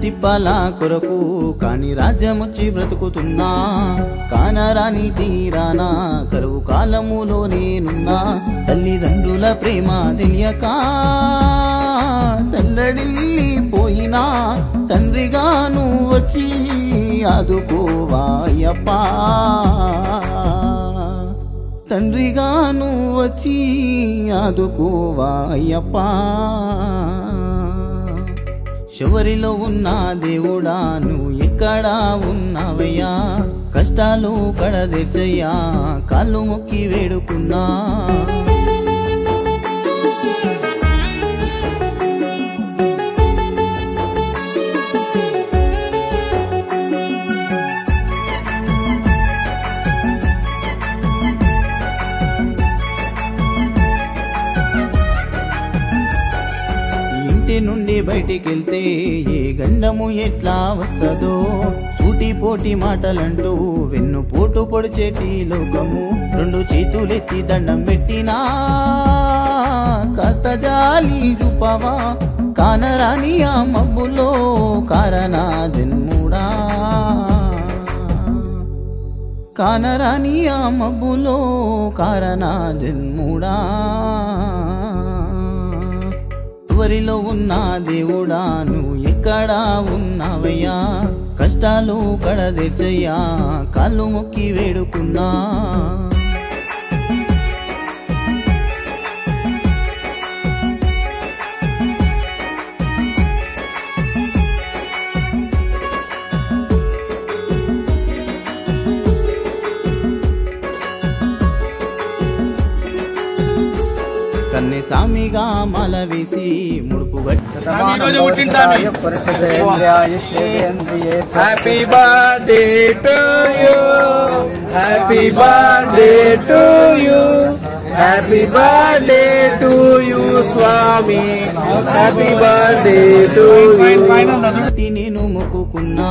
తిప్పల కొరకు కాని రాజ్యముచ్చి బ్రతుకుతున్నా కానరాని తీరానా కరువు కాలములో నేనున్నా తల్లిదండ్రుల ప్రేమ తెలియక తల్లడిల్లిపోయినా తండ్రిగా నువ్వు వచ్చి ఆదుకోవాయప్పా తండ్రిగా నువ్వు వచ్చి ఆదుకోవాయప్పా శబరిలో ఉన్న దేవుడా నువ్వు ఎక్కడా ఉన్నావయ్యా కష్టాలు కడదీర్చయ్యా కాళ్ళు మొక్కి వేడుకున్నా నుండి బయటికెళ్తే ఏ గండము ఎట్లా వస్తదో సూటి పోటీ మాటలంటూ వెన్ను పోటు పొడిచేటి లోకము రెండు చేతులెత్తి దండం పెట్టినా కాస్త జాలి రూపవా కానరాని ఆ మబ్బులో కారణ జన్ముడా కానరాని ఆ మబ్బులో కారణ జన్ముడా శబరిలో ఉన్న దేవుడా నువ్వు ఎక్కడా ఉన్నావయ్యా కష్టాలు కడదీర్చయ్యా కాళ్ళు మొక్కి వేడుకున్నా కన్నె సామిగా మాల వేసి ముడుపు happy birthday to you happy birthday to you happy birthday to you స్వామి హ్యాపీ బర్త్డే టు యూ నేను మొక్కుకున్నా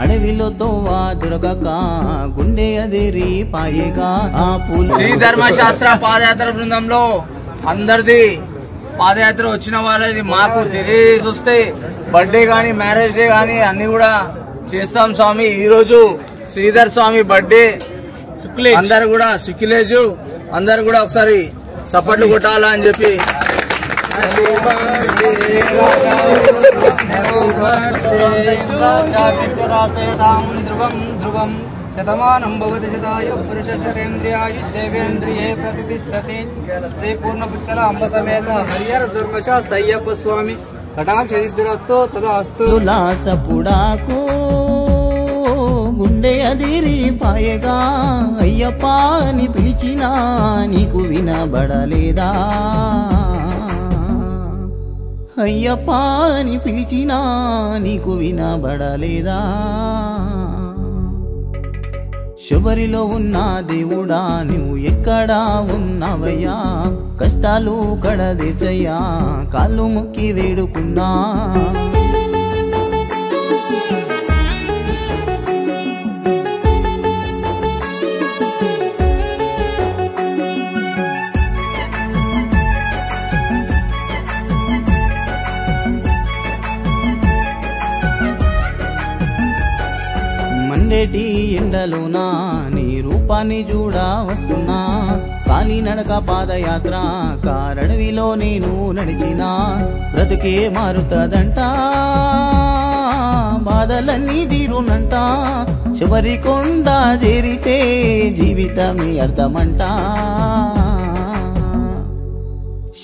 అడవిలో తోవా దొరకక గుండె అదిరి పాయగా ఆ పూలు శ్రీ ధర్మశాస్త్ర పాదయాత్ర బృందంలో అందరిది పాదయాత్ర వచ్చిన వాళ్ళది మాకు తెలియజేసి వస్తే బర్త్డే కానీ మ్యారేజ్ డే కానీ అన్ని కూడా చేస్తాం స్వామి. ఈరోజు శ్రీధర్ స్వామి బర్త్డే, అందరు కూడా శుక్లేజ్ అందరు కూడా ఒకసారి సపట్లు కొట్టాలా అని చెప్పి ధ్రువం శతమానం భవతి శతాయు పురుష శతేంద్రియాయుషేంద్రియే ప్రతిష్టతి శ్రీ పూర్ణ పుష్కల అంబ సమేత హరిహర ధర్మశాస్త్ర అయ్యప్ప స్వామి కటాక్ష సిద్ధిరస్తో తదాస్తు. ఉల్లాసపుడాకు గుండె అదిరి పాయగా అయ్యప్ప అని పిలిచినా నీకు వినబడలేదా? అయ్యప్ప అని పిలిచినా నీకు వినబడలేదా? శబరిలో ఉన్న దేవుడా నువ్వు ఎక్కడా ఉన్నావయ్యా? కష్టాలు కడదీర్చయ్యా కాళ్ళు మొక్కి వేడుకున్నా. మండేటి ఎండలోనా నీ రూపాన్ని చూడా వస్తున్నా. కాలినడక పాదయాత్ర కారడవిలో నేను నడిచినా. బ్రతుకే మారుతదంట, బాధలన్నీ తీరునంట. శబరికొండ చేరితే జీవితమే అర్థమంట.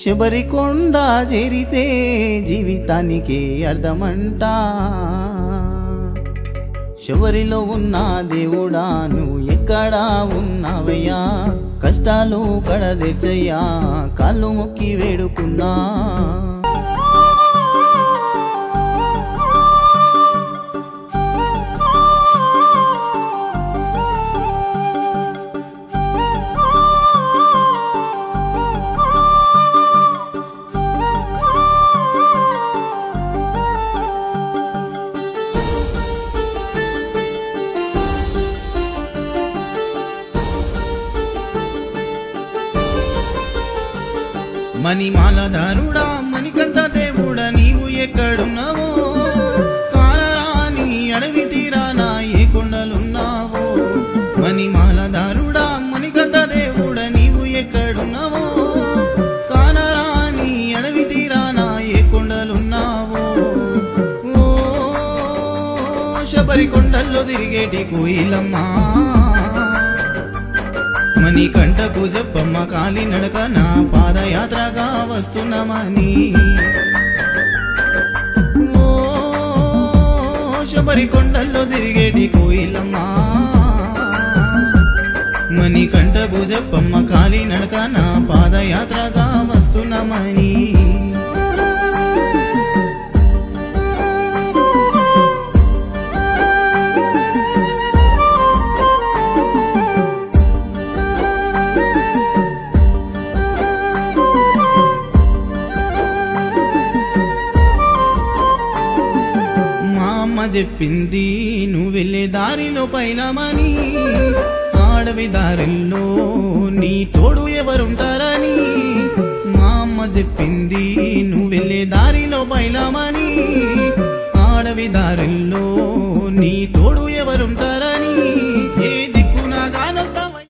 శబరికొండ చేరితే జీవితానికే అర్థమంట. శబరిలో ఉన్న దేవుడా నువ్వు ఎక్కడా ఉన్నావయ్యా? కష్టాలు కడదీర్చయ్యా కాళ్ళు మొక్కి వేడుకున్నా. మణిమాలధారుడా మణికంఠ దేవుడా నీవు ఎక్కడున్నావో? కానరాని అడవి తీరానా ఏ కొండలున్నావో? మణిమాలధారుడా మణికంఠ దేవుడా నీవు ఎక్కడున్నావో? కానరాని అడవి తీరానా ఏ కొండలున్నావో? ఓ శబరి కొండల్లో తిరిగేటి కోయిలమ్మా, మణికంఠ పూజప్పమ్మ కాలినడక నా పాదయాత్రగా వస్తున్నామని. ఓ శబరి కొండల్లో తిరిగేటి కోయిలమ్మా, మణికంఠ పూజప్పమ్మ కాలినడక నా పాదయాత్రగా వస్తున్నామని. చెప్పింది నువ్వు వెళ్ళే దారిలో పైలమని. ఆడవి దారిలో నీ తోడు ఎవరుంటారని. మా అమ్మ చెప్పింది నువ్వు వెళ్ళే దారిలో పైలమని. ఆడవి దారిలో నీ తోడు ఎవరుంటారని.